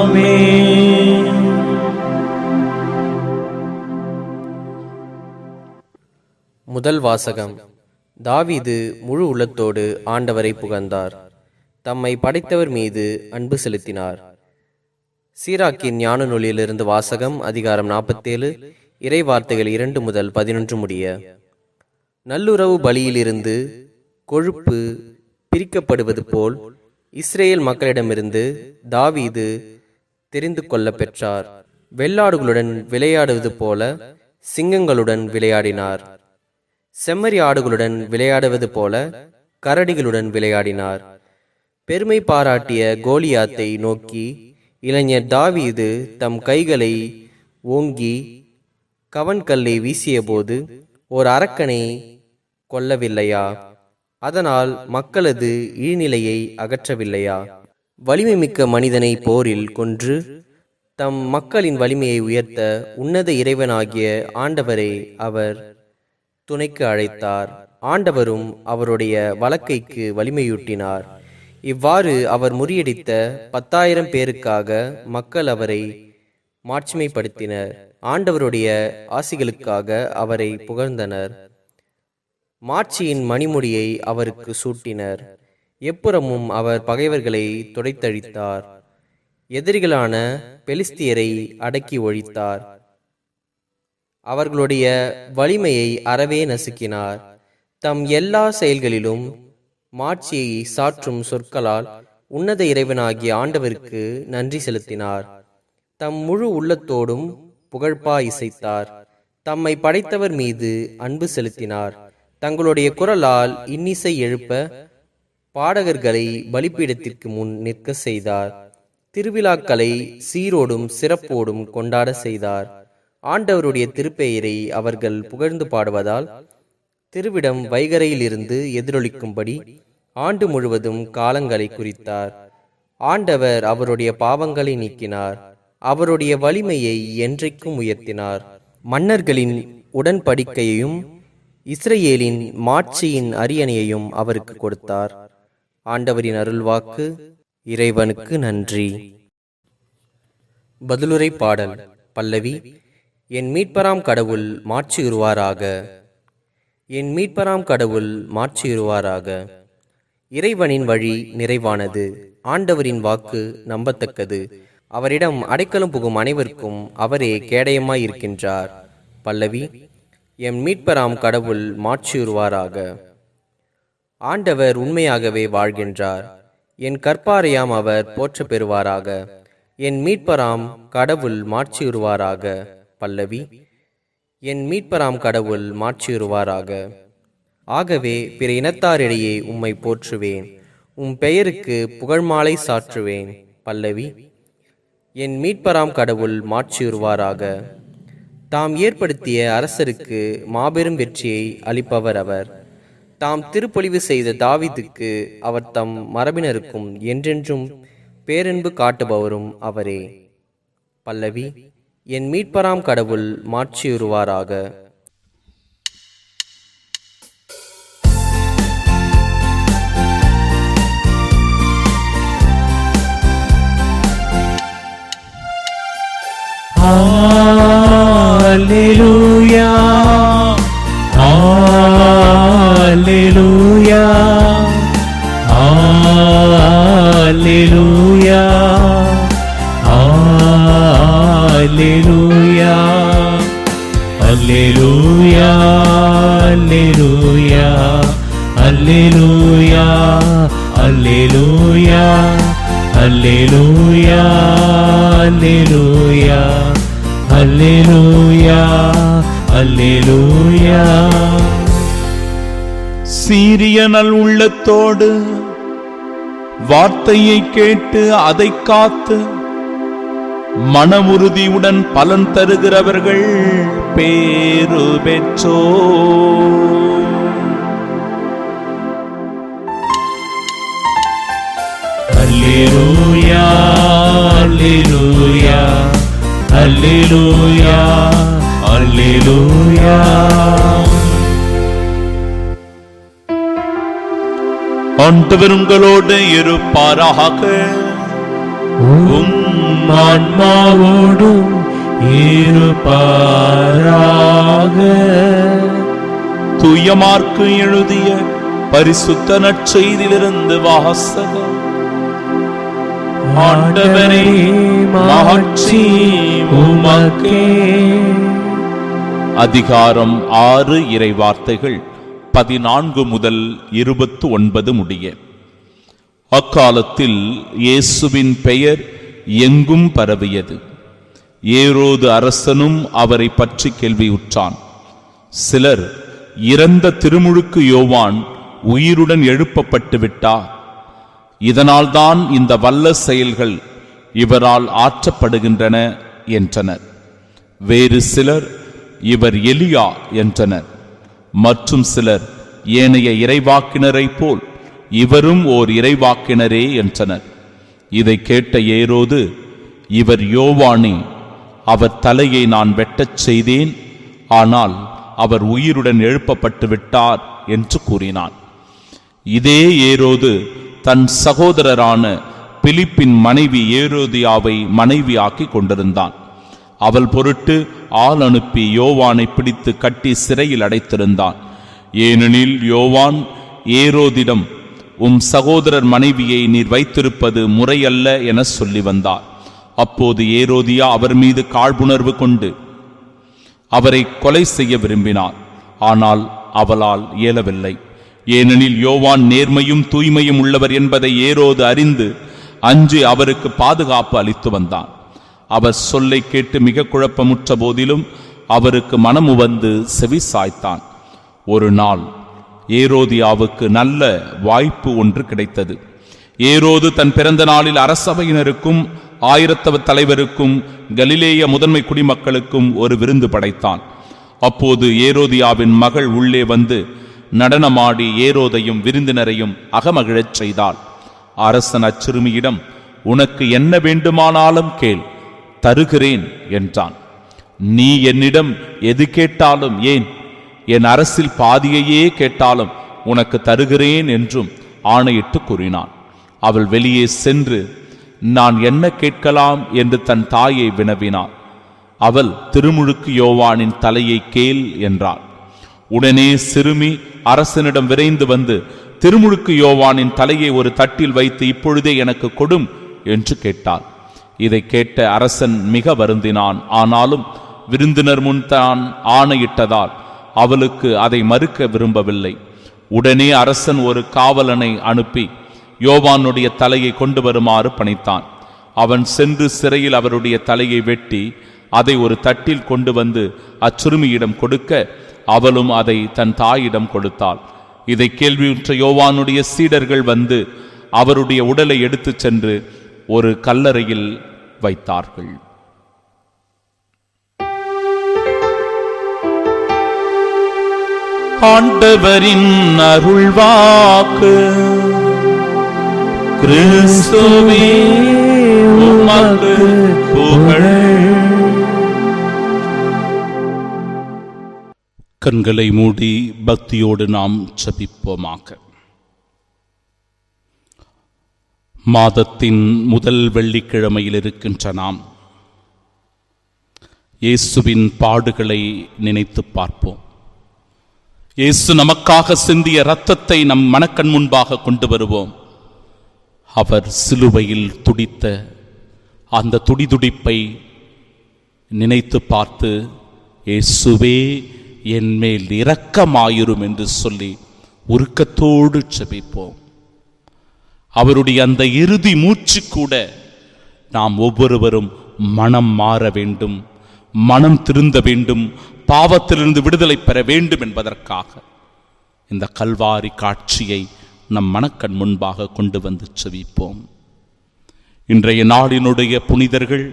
ஆமென்.
முதல் வாசகம். தாவீது முழு உள்ளத்தோடு ஆண்டவரை புகழ்ந்தார். தம்மை படைத்தவர் மீது அன்பு செலுத்தினார். சீராக்கின் ஞான நூலிலிருந்து வாசகம். அதிகாரம் 47, இறை வார்த்தைகள் 2 முதல் 11 முடிய. நல்லுறவு பலியிலிருந்து கொழுப்பு பிரிக்கப்படுவது போல் இஸ்ரேல் மக்களிடமிருந்து தாவீது தெரிந்து கொள்ள பெற்றார். வெள்ளாடுகளுடன் விளையாடுவது போல சிங்கங்களுடன் விளையாடினார். செம்மறி ஆடுகளுடன் விளையாடுவது போல கரடிகளுடன் விளையாடினார். பெருமை பாராட்டிய கோலியாத்தை நோக்கி இளைஞர் தாவீது தம் கைகளை ஓங்கி கவன்கல்லை வீசிய போது ஓர் அரக்கனை கொல்லவில்லையா? அதனால் மக்களது இழிநிலையை அகற்றவில்லையா? வலிமை மிக்க மனிதனை போரில் கொன்று தம் மக்களின் வலிமையை உயர்த்த உன்னத இறைவனாகிய ஆண்டவரை அவர் துணைக்கு அழைத்தார். ஆண்டவரும் அவருடைய வலக்கைக்கு வலிமையூட்டினார். இவ்வாறு அவர் முறியடித்த 10,000 பேருக்காக மக்கள் அவரை மாட்சிமைப்படுத்தினர். ஆண்டவருடைய ஆசிகளுக்காக அவரை புகழ்ந்தனர். மாட்சியின் மணிமுடியை அவருக்கு சூட்டினர். எப்புறமும் அவர் பகைவர்களை துடைத்தழித்தார். எதிரிகளான பெலிஸ்தியரை அடக்கி ஒழித்தார். அவர்களுடைய வலிமையை அறவே நசுக்கினார். தம் எல்லா செயல்களிலும் மாட்சியை சாற்றும் சொற்களால் உன்னத இறைவனாகிய ஆண்டவருக்கு நன்றி செலுத்தினார். தம் முழு உள்ளத்தோடும் புகழ்பா இசைத்தார். தம்மை படைத்தவர் மீது அன்பு செலுத்தினார். தங்களுடைய குரலால் இன்னிசை எழுப்ப பாடகர்களை பலிபீடத்திற்கு முன் நிற்க செய்தார். திருவிழாக்களை சீரோடும் சிறப்போடும் கொண்டாட செய்தார். ஆண்டவருடைய திருப்பெயரை அவர்கள் புகழ்ந்து பாடுவதால் திருவிடம் வைகரையிலிருந்து எதிரொலிக்கும்படி ஆண்டு முழுவதும் காலங்களை குறித்தார். ஆண்டவர் அவருடைய பாவங்களை நீக்கினார். அவருடைய வலிமையை என்றைக்கும் உயர்த்தினார். மன்னர்களின் உடன்படிக்கையையும் இஸ்ரேலின் மாட்சியின் அரியணையையும் அவருக்கு கொடுத்தார். ஆண்டவரின் அருள்வாக்கு. இறைவனுக்கு நன்றி. பதிலுரை பாடல். பல்லவி. என் மீட்பராம் கடவுள் மாட்சியுறுவாராக. என் மீட்பராம் கடவுள் மாட்சியுறுவாராக. இறைவனின் வழி நிறைவானது. ஆண்டவரின் வாக்கு நம்பத்தக்கது. அவரிடம் அடைக்கலம் புகும் அனைவருக்கும் அவரே கேடயமாய் இருக்கின்றார். பல்லவி. எம் மீட்பராம் கடவுள் மாட்சியுறுவாராக. ஆண்டவர் உண்மையாகவே வாழ்கின்றார். என் கற்பாரையாம் அவர் போற்ற பெறுவாராக. என் மீட்பராம் கடவுள் மாட்சியுறுவாராக. பல்லவி. என் மீட்பராம் கடவுள் மாட்சியுறுவாராக. ஆகவே பிற இனத்தாரிடையே உம்மை போற்றுவேன். உம் பெயருக்கு புகழ்மாலை சாற்றுவேன். பல்லவி. என் மீட்பராம் கடவுள் மாட்சியுறுவாராக. தாம் ஏற்படுத்திய அரசருக்கு மாபெரும் வெற்றியை அளிப்பவர் அவர். தாம் திருப்பொழிவு செய்த தாவீதுக்கு அவர் தம் மரபினருக்கும் என்றென்றும் பேரன்பு காட்டுபவரும் அவரே. பல்லவி. என் மீட்பராம் கடவுள் மாட்சியுறுவாராக.
Hallelujah, Hallelujah, Hallelujah, Hallelujah, Hallelujah, Hallelujah, Hallelujah, Hallelujah, Hallelujah, Hallelujah, Hallelujah.
சீரிய நல் உள்ளத்தோடு வார்த்தையை கேட்டு அதை காத்து மன உறுதியுடன் பலன் தருகிறவர்கள் பேரு பெற்றோ.
Hallelujah, Hallelujah, Hallelujah, Hallelujah.
ஆண்டவர் உங்களோடு இருப்பாராக.
உம் ஆன்மாவோடும் இருப்பாராக.
தூய மார்க்கு எழுதிய பரிசுத்த நற்செய்தியிலிருந்து வாசகம். ஆண்டவரே மாட்சி உமக்கே. அதிகாரம் 6 இறைவார்த்தைகள் 14 முதல் 29 முடிய. அக்காலத்தில் இயேசுவின் பெயர் எங்கும் பரவியது. ஏரோது அரசனும் அவரை பற்றி கேள்வியுற்றான். சிலர், இறந்த திருமுழுக்கு யோவான் உயிருடன் எழுப்பப்பட்டு விட்டார், இதனால்தான் இந்த வல்ல செயல்கள் இவரால் ஆற்றப்படுகின்றன என்றனர். வேறு சிலர், இவர் எலியா என்றனர். மற்றும் சிலர், ஏனைய இறைவாக்கினரை போல் இவரும் ஓர் இறைவாக்கினரே என்றனர். இதை கேட்ட ஏரோது, இவர் யோவானே, அவர் தலையை நான் வெட்டச் செய்தேன், ஆனால் அவர் உயிருடன் எழுப்பப்பட்டு விட்டார் என்று கூறினான். இதே ஏரோது தன் சகோதரரான பிலிப்பின் மனைவி ஏரோதியாவை மனைவியாக்கி கொண்டிருந்தான். அவள் பொருட்டு ஆள் அனுப்பி யோவானை பிடித்து கட்டி சிறையில் அடைத்திருந்தான். ஏனெனில் யோவான் ஏரோதிடம், உம் சகோதரர் மனைவியை நீர் வைத்திருப்பது முறையல்ல என சொல்லி வந்தார். அப்போது ஏரோதியா அவர் மீது காழ்ப்புணர்வு கொண்டு அவரை கொலை செய்ய விரும்பினார். ஆனால் அவளால் இயலவில்லை. ஏனெனில் யோவான் நேர்மையும் தூய்மையும் உள்ளவர் என்பதை ஏரோது அறிந்து அஞ்சி அவருக்கு பாதுகாப்பு அளித்து வந்தான். அவர் சொல்லை கேட்டு மிக குழப்பமுற்ற போதிலும் அவருக்கு மனமுவந்து செவி சாய்த்தான். ஒரு நாள் ஏரோதியாவுக்கு நல்ல வாய்ப்பு ஒன்று கிடைத்தது. ஏரோது தன் பிறந்த நாளில் அரசவையினருக்கும் ஆயிரத்தவ தலைவருக்கும் கலிலேய முதன்மை குடிமக்களுக்கும் ஒரு விருந்து படைத்தான். அப்போது ஏரோதியாவின் மகள் உள்ளே வந்து நடனமாடி ஏரோதையும் விருந்தினரையும் அகமகிழச் செய்தாள். அரசன் அச்சிறுமியிடம், உனக்கு என்ன வேண்டுமானாலும் கேள், தருகிறேன் என்றான். நீ என்னிடம் எது கேட்டாலும், ஏன் என் அரசில் பாதியையே கேட்டாலும் உனக்கு தருகிறேன் என்றும் ஆணையிட்டு கூறினான். அவள் வெளியே சென்று நான் என்ன கேட்கலாம் என்று தன் தாயை வினவினாள். அவள் திருமுழுக்கு யோவானின் தலையை கேள் என்றாள். உடனே சிறுமி அரசனிடம் விரைந்து வந்து திருமுழுக்கு யோவானின் தலையை ஒரு தட்டில் வைத்து இப்பொழுதே எனக்கு கொடும் என்று கேட்டாள். இதை கேட்ட அரசன் மிக வருந்தினான். ஆனாலும் விருந்தினர் முன் தான் ஆணையிட்டதால் அவளுக்கு அதை மறுக்க விரும்பவில்லை. உடனே அரசன் ஒரு காவலனை அனுப்பி யோவானுடைய தலையை கொண்டு வருமாறு பணித்தான். அவன் சென்று சிறையில் அவருடைய தலையை வெட்டி அதை ஒரு தட்டில் கொண்டு வந்து அச்சிறுமியிடம் கொடுக்க அவளும் அதை தன் தாயிடம் கொடுத்தாள். இதை கேள்வியுற்ற யோவானுடைய சீடர்கள் வந்து அவருடைய உடலை எடுத்துச் சென்று ஒரு கல்லறையில் வைத்தார்கள். ஆண்டவரின் அருள்வாக்கு. கிறிஸ்துவே உமக்கு புகழ். கண்களை மூடி பக்தியோடு நாம் ஜெபிப்போமாக. மாதத்தின் முதல் வெள்ளிக்கிழமையில் இருக்கின்ற நாம் இயேசுவின் பாடுகளை நினைத்து பார்ப்போம். இயேசு நமக்காக சிந்திய இரத்தத்தை நம் மனக்கண் முன்பாக கொண்டு வருவோம். அவர் சிலுவையில் துடித்த அந்த துடிதுடிப்பை நினைத்து பார்த்து, இயேசுவே என் மேல் இரக்கமாயிரும் என்று சொல்லி உருக்கத்தோடு ஜெபிப்போம். அவருடைய அந்த இறுதி மூச்சு கூட நாம் ஒவ்வொருவரும் மனம் மாற வேண்டும், மனம் திருந்த வேண்டும், பாவத்திலிருந்து விடுதலை பெற வேண்டும் என்பதற்காக இந்த கல்வாரி காட்சியை நம் மனக்கண் முன்பாக கொண்டு வந்து செவிப்போம். இன்றைய நாளினுடைய புனிதர்கள்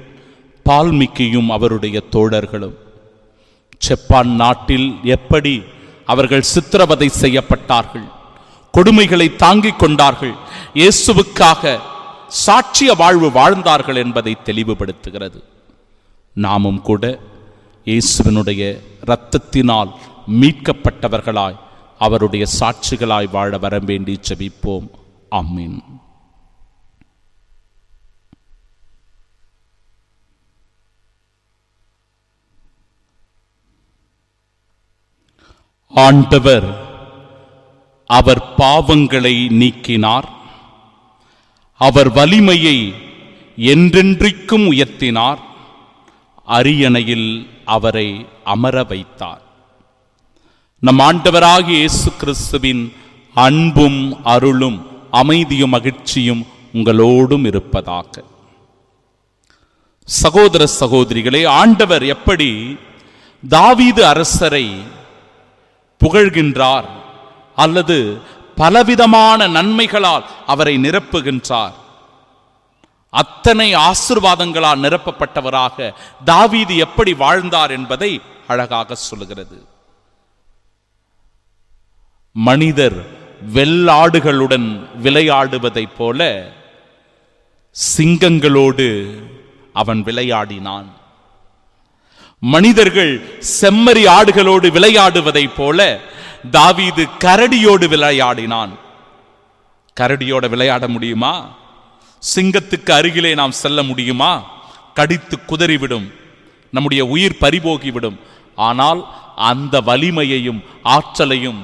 பால்மிக்கியும் அவருடைய தோழர்களும் ஜப்பான் நாட்டில் எப்படி அவர்கள் சித்திரவதை செய்யப்பட்டார்கள், கொடுமைகளை தாங்கிக் கொண்டார்கள், இயேசுவுக்காக சாட்சிய வாழ்வு வாழ்ந்தார்கள் என்பதை தெளிவுபடுத்துகிறது. நாமும் கூட இயேசுவினுடைய இரத்தத்தினால் மீட்கப்பட்டவர்களாய் அவருடைய சாட்சிகளாய் வாழ வர வேண்டி ஜெபிப்போம். ஆமீன். ஆண்டவர் அவர் பாவங்களை நீக்கினார், அவர் வலிமையை என்றென்றைக்கும் உயர்த்தினார், அரியணையில் அவரை அமர வைத்தார். நம் ஆண்டவராகிய இயேசு கிறிஸ்துவின் அன்பும் அருளும் அமைதியும் மகிழ்ச்சியும் உங்களோடும் இருப்பதாக. சகோதர சகோதரிகளே, ஆண்டவர் எப்படி தாவீது அரசரை புகழ்கின்றார் அல்லது பலவிதமான நன்மைகளால் அவரை நிரப்புகின்றார். அத்தனை ஆசீர்வாதங்களால் நிரப்பப்பட்டவராக தாவீது எப்படி வாழ்ந்தார் என்பதை அழகாக சொல்லுகிறது. மனிதர் வெள்ளாடுகளுடன் விளையாடுவதைப் போல சிங்கங்களோடு அவன் விளையாடினான். மனிதர்கள் செம்மறி ஆடுகளோடு விளையாடுவதைப் போல தாவீது கரடியோடு விளையாடினான். கரடியோட விளையாட முடியுமா? சிங்கத்துக்கு அருகிலே நாம் செல்ல முடியுமா? கடித்து குதறிவிடும், நம்முடைய உயிர் பறிபோகிவிடும். ஆனால் அந்த வலிமையையும் ஆற்றலையும்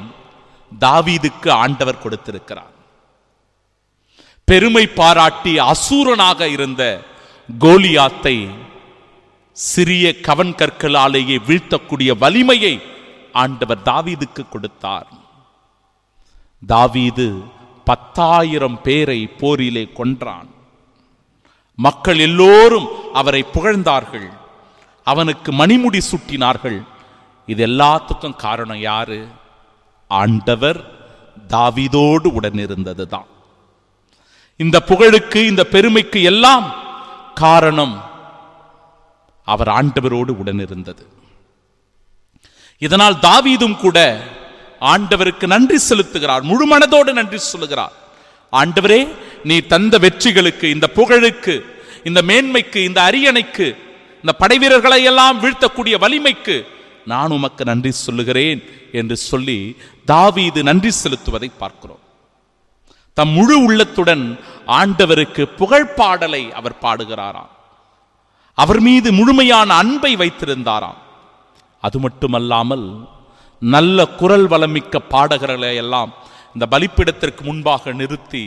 தாவீதுக்கு ஆண்டவர் கொடுத்திருக்கிறார். பெருமை பாராட்டி அசூரனாக இருந்த கோலியாத்தை சிறிய கவன் கற்களாலேயே வீழ்த்தக்கூடிய வலிமையை ஆண்டவர் தாவீதுக்கு கொடுத்தார். தாவீது 10,000 பேரை போரிலே கொன்றான். மக்கள் எல்லோரும் அவரை புகழ்ந்தார்கள். அவனுக்கு மணிமுடி சூட்டினார்கள். இது எல்லாத்துக்கும் காரணம் யாரு? ஆண்டவர் தாவீதோடு உடன் இருந்ததுதான். இந்த புகழுக்கு, இந்த பெருமைக்கு எல்லாம் காரணம் அவர் ஆண்டவரோடு உடன் இருந்தது. இதனால் தாவீதும் கூட ஆண்டவருக்கு நன்றி செலுத்துகிறார், முழு மனதோடு நன்றி சொல்லுகிறார். ஆண்டவரே, நீ தந்த வெற்றிகளுக்கு, இந்த புகழுக்கு, இந்த மேன்மைக்கு, இந்த அரியணைக்கு, இந்த படைவீரர்களை எல்லாம் வீழ்த்தக்கூடிய வலிமைக்கு நான் உமக்கு நன்றி சொல்லுகிறேன் என்று சொல்லி தாவீது நன்றி செலுத்துவதை பார்க்கிறோம். தம் முழு உள்ளத்துடன் ஆண்டவருக்கு புகழ்பாடலை அவர் பாடுகிறாராம். அவர் மீது முழுமையான அன்பை வைத்திருந்தாராம். அது மட்டுமல்லாமல் நல்ல குரல் வளமிக்க பாடகர்களை எல்லாம் இந்த பலிப்பீடத்திற்கு முன்பாக நிறுத்தி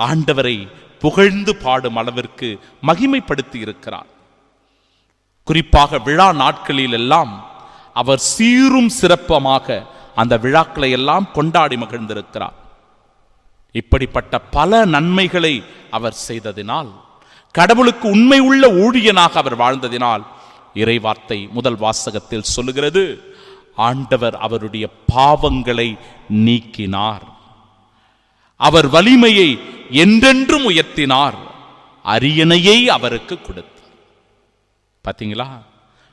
ஆண்டவரை புகழ்ந்து பாடும் அளவிற்கு மகிமைப்படுத்தி இருக்கிறார். குறிப்பாக விழா நாட்களில் எல்லாம் அவர் சீரும் சிறப்பமாக அந்த விழாக்களை எல்லாம் கொண்டாடி மகிழ்ந்திருக்கிறார். இப்படிப்பட்ட பல நன்மைகளை அவர் செய்ததினால், கடவுளுக்கு உண்மை உள்ள ஊழியனாக அவர் வாழ்ந்ததினால், இறைவார்த்தை முதல் வாசகத்தில் சொல்லுகிறது, ஆண்டவர் அவருடைய பாவங்களை நீக்கினார், அவர் வலிமையை என்றென்றும் உயர்த்தினார், அரியணையை அவருக்கு கொடுத்தார். பார்த்தீங்களா?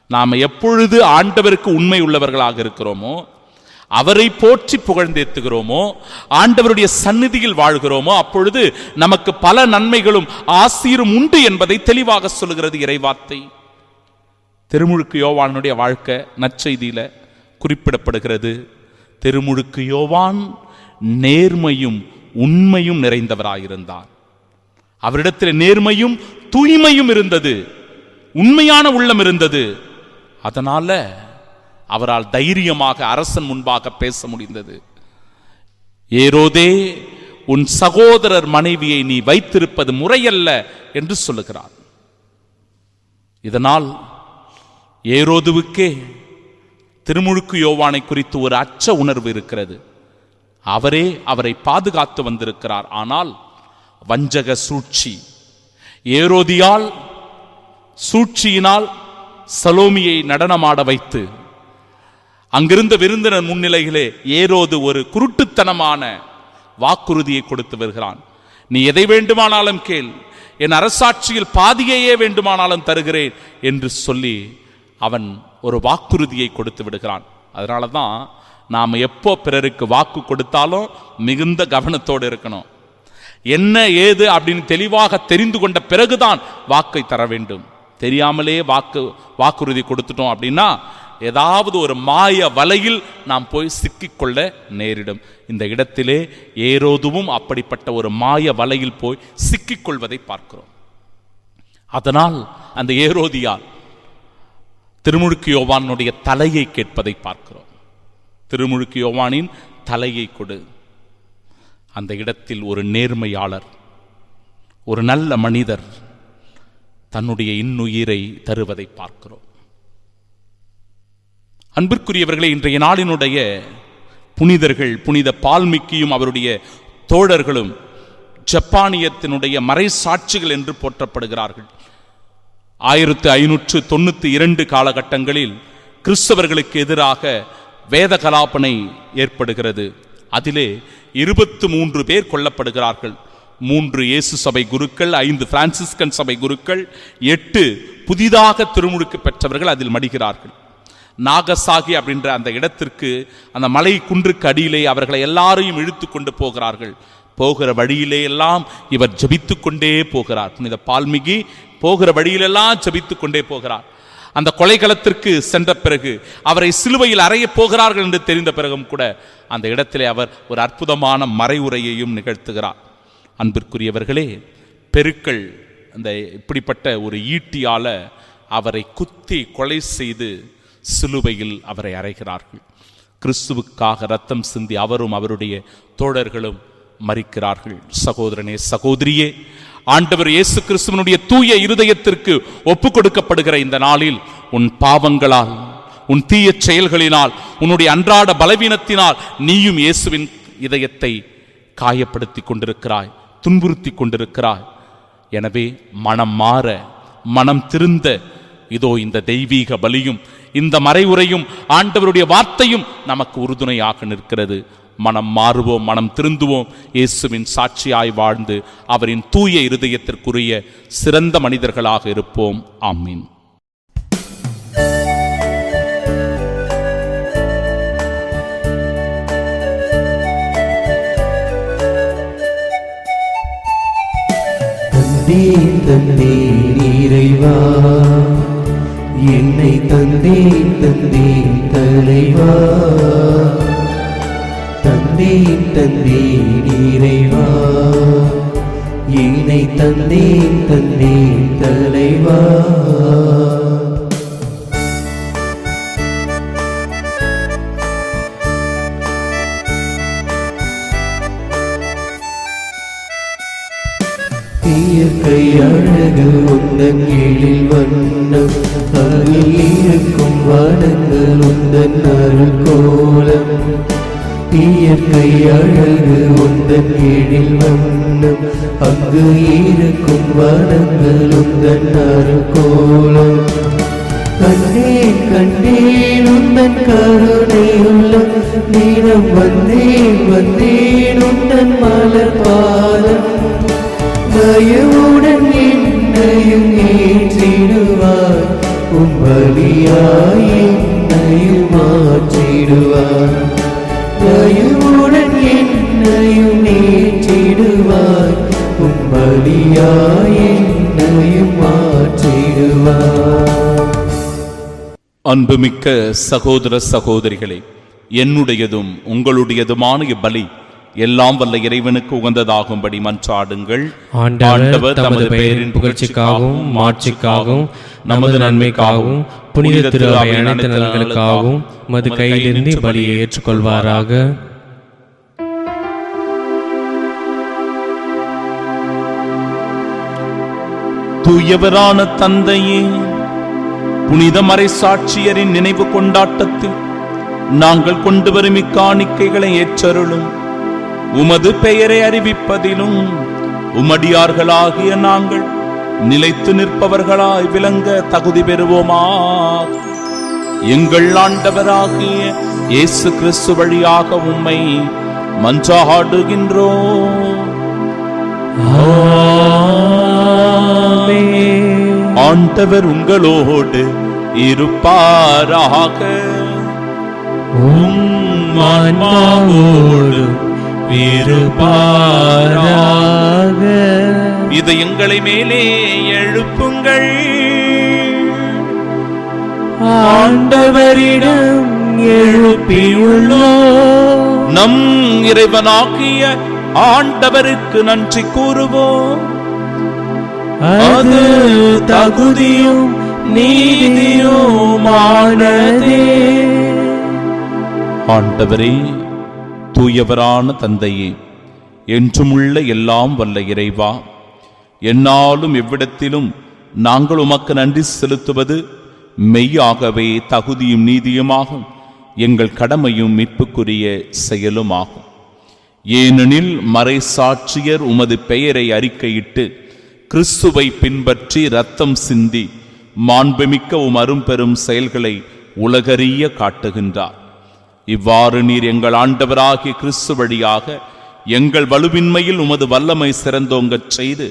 நாம் எப்பொழுது ஆண்டவருக்கு உண்மை உள்ளவர்களாக இருக்கிறோமோ, அவரை போற்றி புகழ்ந்தேத்துகிறோமோ, ஆண்டவருடைய சந்நிதியில் வாழ்கிறோமோ, அப்பொழுது நமக்கு பல நன்மைகளும் ஆசீரும் உண்டு என்பதை தெளிவாக சொல்லுகிறது இறைவார்த்தை. திருமுழுக்கு யோவானுடைய வாழ்க்கை நற்செய்தியில குறிப்பிடப்படுகிறது. திருமுழுக்கு யோவான் நேர்மையும் உண்மையும் நிறைந்தவராயிருந்தார். அவரிடத்தில் நேர்மையும் தூய்மையும் இருந்தது, உண்மையான உள்ளம் இருந்தது. அதனால அவரால் தைரியமாக அரசன் முன்பாக பேச முடிந்தது. ஏரோதே, உன் சகோதரர் மனைவியை நீ வைத்திருப்பது முறையல்ல என்று சொல்லுகிறார். இதனால் ஏரோதுவுக்கே திருமுழுக்கு யோவானை குறித்து ஒரு அச்ச உணர்வு இருக்கிறது. அவரே அவரை பாதுகாத்து வந்திருக்கிறார். ஆனால் வஞ்சக சூழ்ச்சி, ஏரோதியால் சூழ்ச்சியினால் சலோமியை நடனமாட வைத்து அங்கிருந்த விருந்தினர் முன்னிலையிலே ஏரோது ஒரு குருட்டுத்தனமான வாக்குறுதியை கொடுத்து வருகிறான். நீ எதை வேண்டுமானாலும் கேள், என் அரசாட்சியில் பாதியையே வேண்டுமானாலும் தருகிறேன் என்று சொல்லி அவன் ஒரு வாக்குறுதியை கொடுத்து விடுகிறான். அதனால தான் நாம் எப்போ பிறருக்கு வாக்கு கொடுத்தாலும் மிகுந்த கவனத்தோடு இருக்கணும். என்ன ஏது அப்படின்னு தெளிவாக தெரிந்து கொண்ட பிறகுதான் வாக்கை தர வேண்டும். தெரியாமலே வாக்குறுதி கொடுத்துட்டோம் அப்படின்னா ஏதாவது ஒரு மாய வலையில் நாம் போய் சிக்கிக்கொள்ள நேரிடும். இந்த இடத்திலே ஏரோதுவும் அப்படிப்பட்ட ஒரு மாய வலையில் போய் சிக்கிக்கொள்வதை பார்க்கிறோம். அதனால் அந்த ஏரோதியால் திருமுழுக்கு யோவானுடைய தலையை கேட்பதை பார்க்கிறோம். திருமுழுக்கு யோவானின் தலையை கொடு. அந்த இடத்தில் ஒரு நேர்மையாளர், ஒரு நல்ல மனிதர் தன்னுடைய இன்னுயிரை தருவதை பார்க்கிறோம். அன்பிற்குரியவர்களே, இன்றைய நாளினுடைய புனிதர்கள், புனித பால்மிக்கியும் அவருடைய தோழர்களும் ஜப்பானியத்தினுடைய மறைசாட்சிகள் என்று போற்றப்படுகிறார்கள். 1592 காலகட்டங்களில் கிறிஸ்தவர்களுக்கு எதிராக வேத கலாபனை ஏற்படுகிறது. அதிலே 23 பேர் கொல்லப்படுகிறார்கள். 3 இயேசு சபை குருக்கள், 5 பிரான்சிஸ்கன் சபை குருக்கள், 8 புதிதாக திருமுழுக்கு பெற்றவர்கள் அதில் மடிகிறார்கள். நாகசாகி அப்படின்ற அந்த இடத்திற்கு, அந்த மலை குன்றுக்கு அடியிலே அவர்களை எல்லாரையும் இழுத்து கொண்டு போகிறார்கள். போகிற வழியிலே எல்லாம் இவர் ஜபித்துக் கொண்டே போகிறார். புனித பால்மிகி போகிற வழியிலெல்லாம் ஜபித்துக் கொண்டே போகிறார். அந்த கொலைகளத்திற்கு சென்ற பிறகு அவரை சிலுவையில் அறைய போகிறார்கள் என்று தெரிந்த பிறகும் கூட அந்த இடத்திலே அவர் ஒரு அற்புதமான மறைவுரையையும் நிகழ்த்துகிறார். அன்பிற்குரியவர்களே, பெருக்கள் அந்த இப்படிப்பட்ட ஒரு ஈட்டியால அவரை குத்தி கொலை செய்து சிலுவையில் அவரை அறைகிறார்கள். கிறிஸ்துவுக்காக ரத்தம் சிந்தி அவரும் அவருடைய தோழர்களும் மரிக்கிறார்கள். சகோதரனே, சகோதரியே, ஆண்டவர் இயேசு கிறிஸ்துவனுடைய தூய இருதயத்திற்கு ஒப்பு கொடுக்கப்படுகிற இந்த நாளில் உன் பாவங்களால், உன் தீய செயல்களினால், உன்னுடைய அன்றாட பலவீனத்தினால் நீயும் இயேசுவின் இதயத்தை காயப்படுத்தி கொண்டிருக்கிறாய், துன்புறுத்தி கொண்டிருக்கிறாய். எனவே மனம் மாற, மனம் திருந்த இதோ இந்த தெய்வீக பலியும் இந்த மறைவுரையும் ஆண்டவருடைய வார்த்தையும் நமக்கு உறுதுணையாக நிற்கிறது. மனம் மாறுவோம், மனம் திருந்துவோம், இயேசுவின் சாட்சியாய் வாழ்ந்து அவரின் தூய இருதயத்திற்குரிய சிறந்த மனிதர்களாக இருப்போம். ஆமீன்.
தந்தேன் இறைவா, என்னை தந்தேன் தலைவா. தந்தேன் இறைவா, என்னை தந்தேன் தலைவா. இயற்கை அழகு உந்தன் எழில் வண்ணம், அதில் இருக்கும் வனங்கள் உந்தன் அருள் கோலம். இயற்கை அழகு உந்தன் எழில் வண்ணம், அங்கு இருக்கும் வனங்கள் உந்தன் அருள் கோலம். கண்டேன் உந்தன் கருணை உள்ளம், தினம் வந்தேன் உந்தன் மலர் பாதம். தயவுடன் என்னையும் ஏற்றிடுவார், உம்பலியாய் என்னையும் மாற்றிடுவார். தயவுடன் என்னையும் ஏற்றிடுவார், உம்பலியாய் என்னையும் மாற்றிடுவார்.
அன்புமிக்க சகோதர சகோதரிகளே, என்னுடையதும் உங்களுடையதுமான இப்பலி எல்லாம் வல்ல இறைவனுக்கு உகந்ததாகும்படி மன்றாடுங்கள்.
ஆண்டவர் தமது பெயரின் புகழ்ச்சிக்காகவும் மாட்சிக்காகவும் நமது நன்மைக்காகவும் புனித திரு அவை அனைத்து நலன்களுக்காகவும் மது கையிலிருந்து பலியை ஏற்றுக்கொள்வாராக.
தூயவரான தந்தையே, புனித மறை சாட்சியரின் நினைவு கொண்டாட்டத்தில் நாங்கள் கொண்டு வரும் இக்காணிக்கைகளை ஏற்றருளும். உமது பெயரை அறிவிப்பதிலும் உமடியார்களாகிய நாங்கள் நிலைத்து நிற்பவர்களாய் விளங்க தகுதி பெறுவோமா. எங்கள் ஆண்டவராகிய இயேசு கிறிஸ்து வழியாக உம்மை மன்றாடுகின்றோம். ஆண்டவர் உங்களோடு இருப்பாராக. இது எங்களை மேலே எழுப்புங்கள்.
ஆண்டவரிடம் எழுப்பியுள்ளோம்.
நம் இறைவனாகிய ஆண்டவருக்கு நன்றி கூறுவோம்.
அது தகுதியும் நீதியுமானதே.
ஆண்டவரே, தூயவரான தந்தையே, என்றுமுள்ள எல்லாம் வல்ல இறைவா, என்னாலும் எவ்விடத்திலும் நாங்கள் உமக்கு நன்றி செலுத்துவது மெய்யாகவே தகுதியும் நீதியுமாகும், எங்கள் கடமையும் மீட்புக்குரிய செயலுமாகும். ஏனெனில் மறை சாட்சியர் உமது பெயரை அறிக்கையிட்டு கிறிஸ்துவை பின்பற்றி இரத்தம் சிந்தி மாண்புமிக்க உம் அரும்பெரும் செயல்களை உலகறிய காட்டுகின்றார். இவ்வாறு நீர் எங்கள் ஆண்டவராகிய கிறிஸ்து வழியாக எங்கள் வலுவின்மையில் உமது வல்லமை சிறந்தோங்கச் செய்து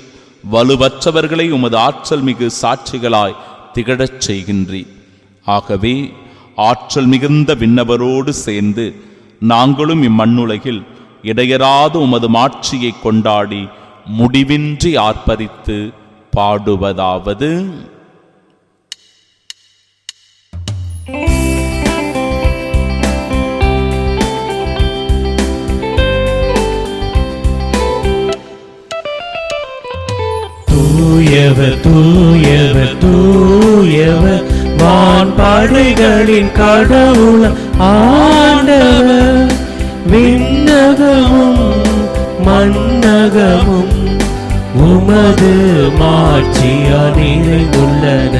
வலுவற்றவர்களை உமது ஆற்றல் மிகு சாட்சிகளாய் திகழச் செய்கின்றீர். ஆகவே ஆற்றல் மிகுந்த விண்ணவரோடு சேர்ந்து நாங்களும் இம்மண்ணுலகில் இடையராத உமது மாட்சியை கொண்டாடி முடிவின்றி ஆர்ப்பரித்து பாடுவதாவது:
தூயவர் தூயவர் தூயவர் வான்படைகளின் கடவுள் ஆண்டவர். விண்ணகமும் மண்ணகமும் உமது மாட்சியால் நிறைந்துள்ளன.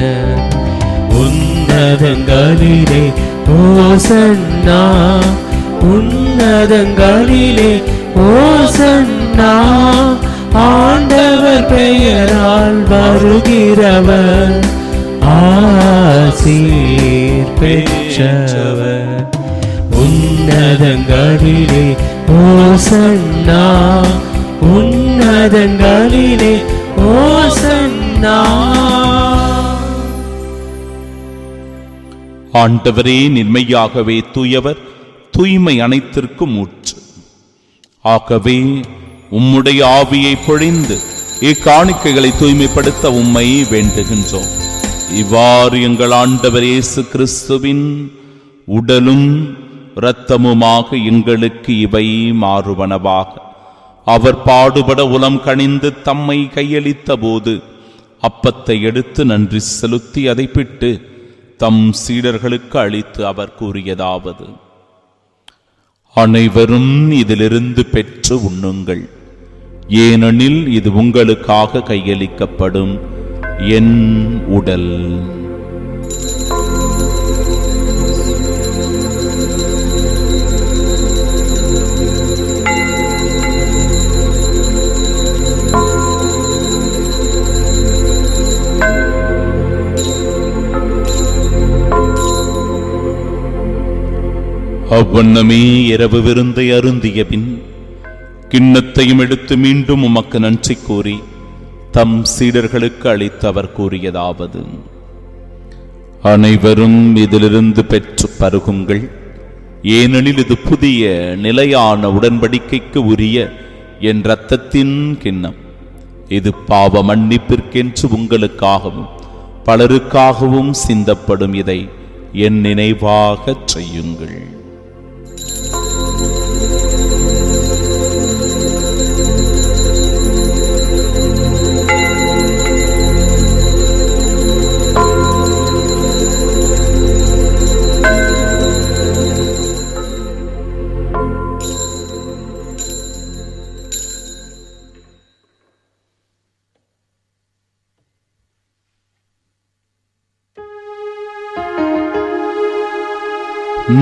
உன்னதங்களிலே ஓசன்னா, உன்னதங்களிலே ஓசன்னா. ஆண்டவர் பெயரால் வருகிறவர்
ஆசீர் பெற்றவர். உன்னதங்களிலே ஓசன்னா, உன்னதங்களிலே ஓசன்னா.
ஆண்டவரே, நிர்மையாகவே தூயவர், தூய்மை அனைத்திற்கும் ஊற்று. ஆகவே உம்முடைய ஆவியை பொழிந்து இக்காணிக்கைகளை தூய்மைப்படுத்த உம்மை வேண்டுகின்றோம். இவ்வாறு எங்கள் ஆண்டவர் இயேசு கிறிஸ்துவின் உடலும் இரத்தமுமாக எங்களுக்கு இவை மாறுவனவாக. அவர் பாடுபட உளம் கனிந்து தம்மை கையளித்த போது அப்பத்தை எடுத்து நன்றி செலுத்தி அதை பிட்டு தம் சீடர்களுக்கு அளித்து அவர் கூறியதாவது: அனைவரும் இதிலிருந்து பெற்று உண்ணுங்கள், ஏனெனில் இது உங்களுக்காக கையளிக்கப்படும் என் உடல். அவ்வண்ணமே இரவு விருந்தை அருந்திய பின் கிண்ணத்தையும் எடுத்து மீண்டும் உமக்கு நன்றி கூறி தம் சீடர்களுக்கு அளித்து அவர் கூறியதாவது: அனைவரும் இதிலிருந்து பெற்று பருகுங்கள், ஏனெனில் இது புதிய நிலையான உடன்படிக்கைக்கு உரிய என் இரத்தத்தின் கிண்ணம். இது பாவ மன்னிப்பிற்கென்று உங்களுக்காகவும் பலருக்காகவும் சிந்தப்படும். இதை என் நினைவாகச் செய்யுங்கள்.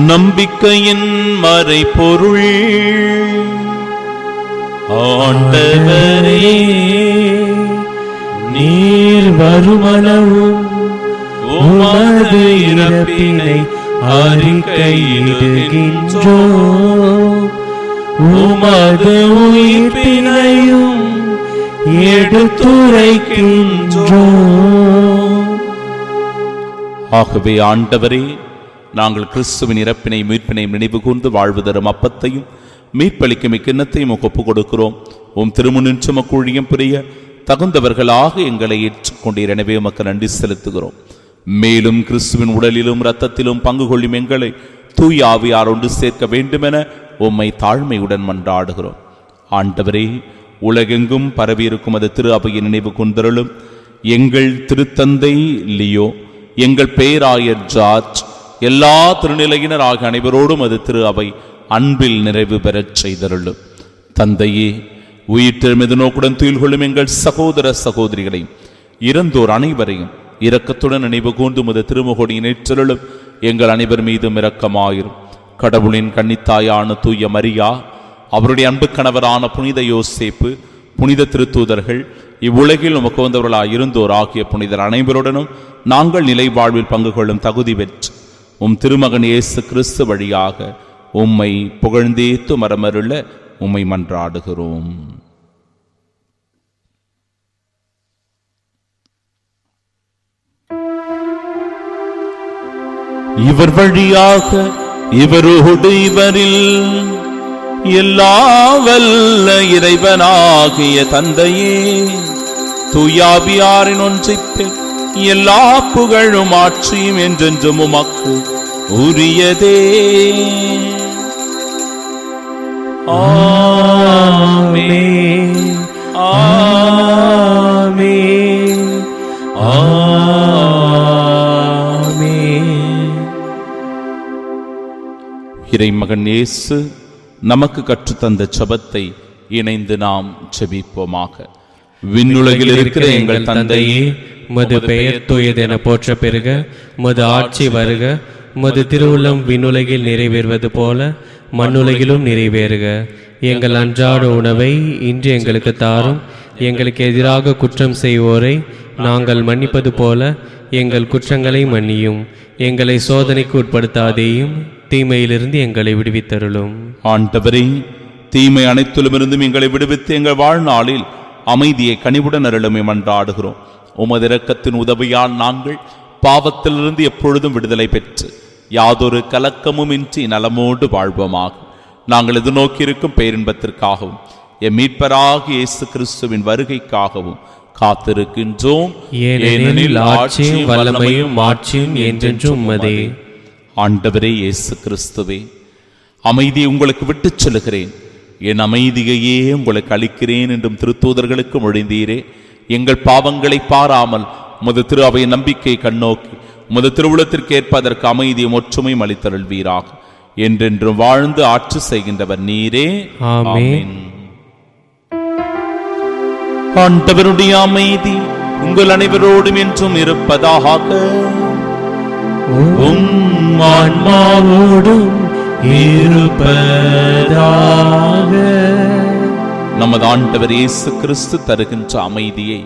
நம்பிக்கையின் மறைபொருள். ஆண்டவரே,
நீர் வருமளவும் உமது இறப்பினை அறிக்கையிடுகின்றோம், உமது உயிர்ப்பினையும் எடுத்துரைக்கின்றோம்.
ஆகவே ஆண்டவரே, நாங்கள் கிறிஸ்துவின் இறப்பினை மீட்பினை நினைவு கூர்ந்து வாழ்வு தரும் அப்பத்தையும் மீட்பளிக்கும் இக்கிண்ணத்தையும் ஒப்புக் கொடுக்கிறோம். உம் திருமுன்னின்று உமக்கு ஊழியம் புரிய தகுந்தவர்களாக எங்களை ஏற்றுக்கொண்டீர். எனவே உமக்கு நன்றி செலுத்துகிறோம். மேலும் கிறிஸ்துவின் உடலிலும் இரத்தத்திலும் பங்கு கொள்ளும் எங்களை தூய ஆவியார் ஒன்று சேர்க்க வேண்டுமென உம்மை தாழ்மையுடன் மன்றாடுகிறோம். ஆண்டவரே, உலகெங்கும் பரவியிருக்கும் அது திரு அவையை நினைவு கொண்டருளும். எங்கள் திருத்தந்தை லியோ, எங்கள் பேராயர் ஜார்ஜ், எல்லா திருநிலையினர் ஆகிய அனைவரோடும் அது திரு அவை அன்பில் நிறைவு பெறச் செய்தருளும். தந்தையே, உயிர்த்தெழும் நோக்குடன் துயில் கொள்ளும் எங்கள் சகோதர சகோதரிகளையும் இறந்தோர் அனைவரையும் இரக்கத்துடன் நினைவு கூர்ந்து உமது திருமுகொடியின் ஏற்றருளும். எங்கள் அனைவர் மீதும் இரக்கமாயிரும். கடவுளின் கன்னித்தாயான தூய மரியா, அவருடைய அன்பு கணவரான புனித யோசேப்பு, புனித திருத்தூதர்கள், இவ்வுலகில் உமக்கு வந்தவர்களாய் இருந்தோர் ஆகிய புனிதர் அனைவருடனும் நாங்கள் நிலை வாழ்வில் பங்கு கொள்ளும் தகுதி பெற்று உம் திருமகன் இயேசு கிறிஸ்து வழியாக உம்மை புகழ்ந்தேத்து மரமருள உம்மை மன்றாடுகிறோம். இவர் வழியாக இவரோடு இவரில் எல்லா வல்ல இறைவனாகிய தந்தையே, தூயாவியாரின் ஒன்றிப்பில் எல்லா புகழும் ஆட்சியும் என்றென்றும் உமக்கு உரியதே.
ஆமென், ஆமென், ஆமென்.
இறைமகன் இயேசு நமக்கு கற்றுத்தந்த ஜெபத்தை இணைந்து நாம் ஜெபிப்போமாக. விண்ணுலகில் இருக்கிற எங்கள் தந்தையே,
உமது பெயர் தூயது என போற்ற பெறுக. உமது ஆட்சி வருக. உமது திருவுள்ளம் விண்ணுலகில் நிறைவேறுவது போல மண்ணுலகிலும் நிறைவேறுக. எங்கள் அன்றாட உணவை இன்று எங்களுக்கு தாரும். எங்களுக்கு எதிராக குற்றம் செய்வோரை நாங்கள் மன்னிப்பது போல எங்கள் குற்றங்களை மன்னியும். எங்களை சோதனைக்கு உட்படுத்தாதேயும், தீமையிலிருந்து எங்களை விடுவித்தருளும்.
ஆண்டவரே, தீமை அனைத்திலுமிருந்தும் எங்களை விடுவித்து எங்கள் வாழ்நாளில் அமைதியை கனிவுடன் அருளுமே மன்றாடுகிறோம். உமது இரக்கத்தின் உதவியால் நாங்கள் பாவத்திலிருந்து எப்பொழுதும் விடுதலை பெற்று யாதொரு கலக்கமும் இன்றி நலமோடு வாழ்வோமாக. நாங்கள் எதிர்நோக்கியிருக்கும் பேரின்பத்திற்காகவும் எம் மீட்பராகிய இயேசு கிறிஸ்துவின் வருகைக்காகவும் காத்திருக்கின்றோம்.
ஏனெனில் ஆட்சியும் வல்லமையும் மாட்சியும் என்றென்றும் உம்மதே.
ஆண்டவரே இயேசு கிறிஸ்துவே, அமைதியை உங்களுக்கு விட்டுச் செல்கிறேன், என் அமைதியையே உங்களுக்கு அளிக்கிறேன் என்றும் திருத்தூதர்களுக்கு மொழிந்தீரே. எங்கள் பாவங்களை பாராமல் உமது திரு அவையின் நம்பிக்கை கண்ணோக்கி உமது திருவுளத்திற்கு ஏற்பதற்கு அமைதியும் ஒற்றுமையும் அளித்தருள்வீராக. என்றென்றும் வாழ்ந்து ஆட்சி செய்கின்றவர் நீரே.
ஆமென்.
ஆண்டவருடைய அமைதி உங்கள் அனைவரோடும் என்றும் இருப்பதாக.
உம் ஆன்மாவோடும் இருப்பதாக.
நமது ஆண்டவர் இயேசு கிறிஸ்து தருகின்ற அமைதியை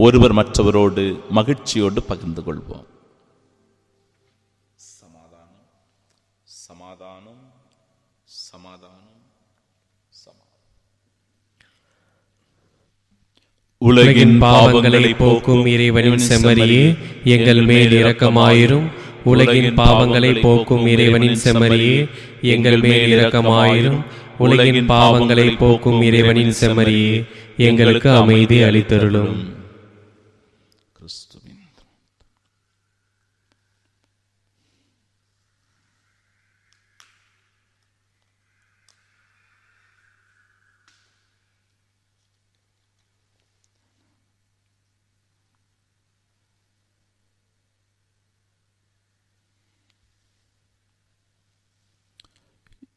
ஒருவர் மற்றவரோடு மகிழ்ச்சியோடு பகிர்ந்து கொள்வோம். சமாதானம், சமாதானம், சமாதானம்.
உலகின் பாவங்களை போக்கும் இறைவனின் செம்மறியே, எங்கள் மேல் இரக்கமாயிரும். உலகின் பாவங்களை போக்கும் இறைவனின் செம்மறியே, எங்கள் மேல் இரக்கமாயிரும். உலகின் பாவங்களை போக்கும் இறைவனின் செம்மறியே, எங்களுக்கு அமைதி அளித்தருளும்.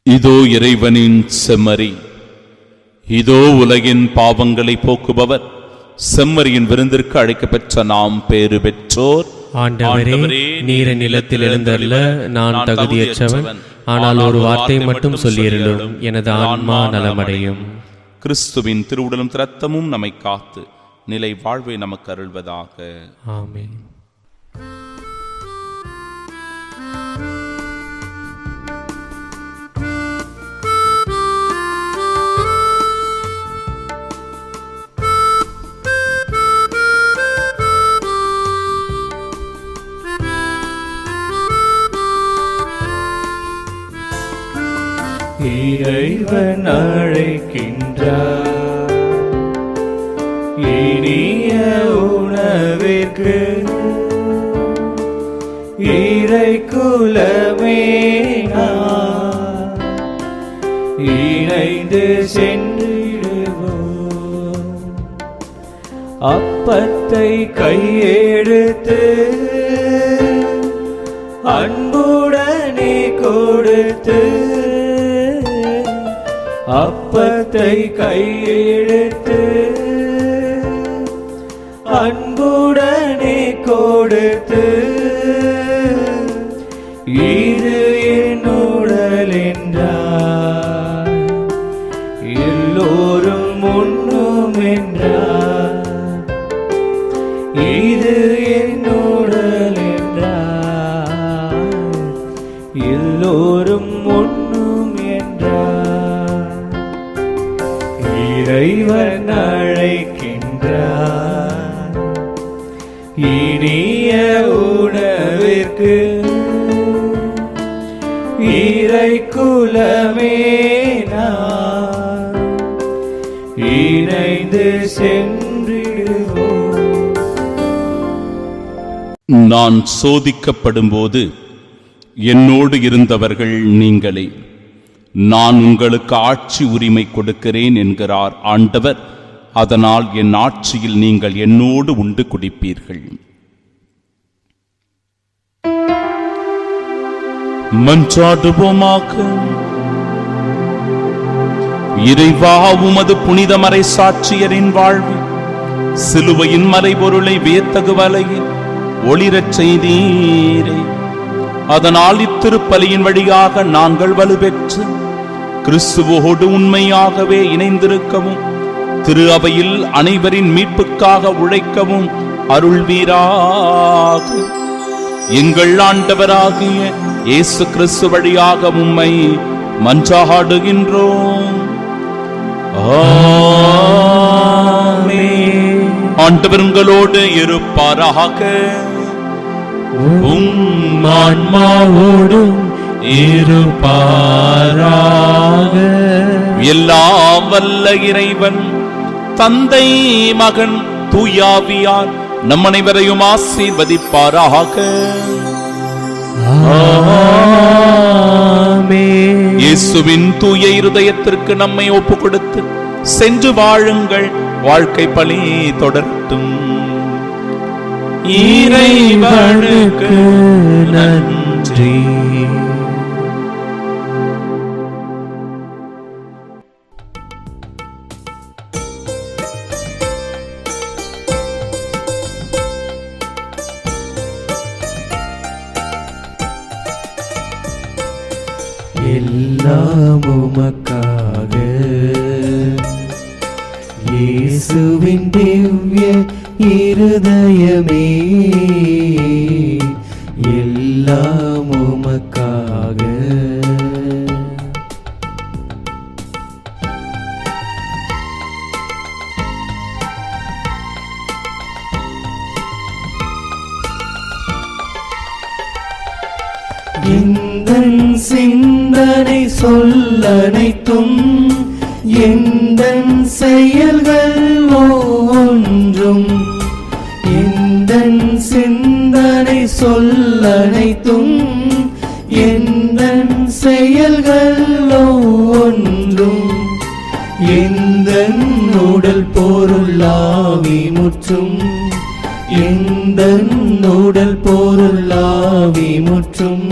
இதோ இறைவனின் செம்மறி, இதோ உலகின் பாவங்களை போக்குபவர். செம்மறியின் விருந்திற்கு அழைக்கப்பெற்ற நாம் பேறு பெற்றோர்.
ஆண்டவரே, நீர நிலத்தில் எழுந்தருள நான் தகுதியற்றவன். ஆனால் ஒரு வார்த்தை மட்டும் சொல்லியருளும், எனது ஆன்மா நலமடையும்.
கிறிஸ்துவின் திருவுடலும் இரத்தமும் நம்மை காத்து நிலை வாழ்வை நமக்கு அருள்வதாக.
ஆமென்.
இறைவன் அழைக்கின்றார் இனிய உணவிற்கு. இறை குலமே நாம் இணைந்து சென்றிடுவோம். அப்பத்தை கையெடுத்து அன்புடனே கொடுத்து, அப்பத்தை கையெடுத்து அன்புடனே கொடுத்து, இது என் உடல் என்றார், எல்லோரும் உண்ணும் என்றார். இது என் உடல் என்றார், எல்லோரும் உண்ணும் என்றார். இறைவன் அழைக்கின்றார் இனிய உணவிற்கு. இறை குலமே நாம் இணைந்து சென்றிடுவோம்.
நான் சோதிக்கப்படும் போது என்னோடு இருந்தவர்கள் நீங்களே. நான் உங்களுக்கு ஆட்சி உரிமை கொடுக்கிறேன் என்கிறார் ஆண்டவர். அதனால் என் ஆட்சியில் நீங்கள் என்னோடு உண்டு குடிப்பீர்கள். மன்றாடுவோமாக. இறைவா, உமது புனித மறை சாட்சியரின் வாழ்வு சிலுவையின் மறைபொருளை வியத்தகு வலையில் ஒளிரச் செய்தீரே. அதனால் இத்திருப்பலியின் வழியாக நாங்கள் வலுப்பெற்று கிறிஸ்துவோடு உண்மையாகவே இணைந்திருக்கவும், திரு அவையில் அனைவரின் மீட்புக்காக உழைக்கவும் அருள்வீராக. எங்கள் ஆண்டவராகிய இயேசு கிறிஸ்து வழியாக உம்மை மன்றாடுகின்றோம். ஆமென். ஆண்டவர் உங்களோடு இருப்பாராக.
உம் ஆன்மாவோடும் இருப்பாராக.
எல்லாம் வல்ல இறைவன் தந்தை, மகன், தூயாவியார் நம் அனைவரையும் ஆசீர்வதிப்பாராக.
ஆமென்.
இயேசுவின் தூய இருதயத்திற்கு நம்மை ஒப்பு கொடுத்து சென்று வாழுங்கள். வாழ்க்கை பலி தொடரட்டும்.
இறைவனுக்கு நன்றி. எல்லாம் உமக்காக இயேசுவின் திவ்ய இருதயமே, எல்லாம் உமக்காக. எந்தன் சிந்தனை சொல்லனைத்தும் எந்தன் செயல்கள் ஒவ்வொன்றும், எந்தன் சிந்தனை சொல்லனைத்தும் எந்தன் செயல்கள் ஒவ்வொன்றும், எந்தன் உடல் பொருளாவி முற்றும், எந்தன் உடல் பொருளாவி முற்றும்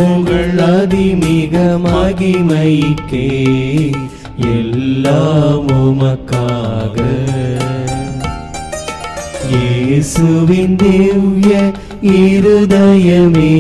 உங்கள் அதிமிக மகிமைக்கே, எல்லாம் உமக்காக. இயேசுவின் திவ்ய இருதயமே,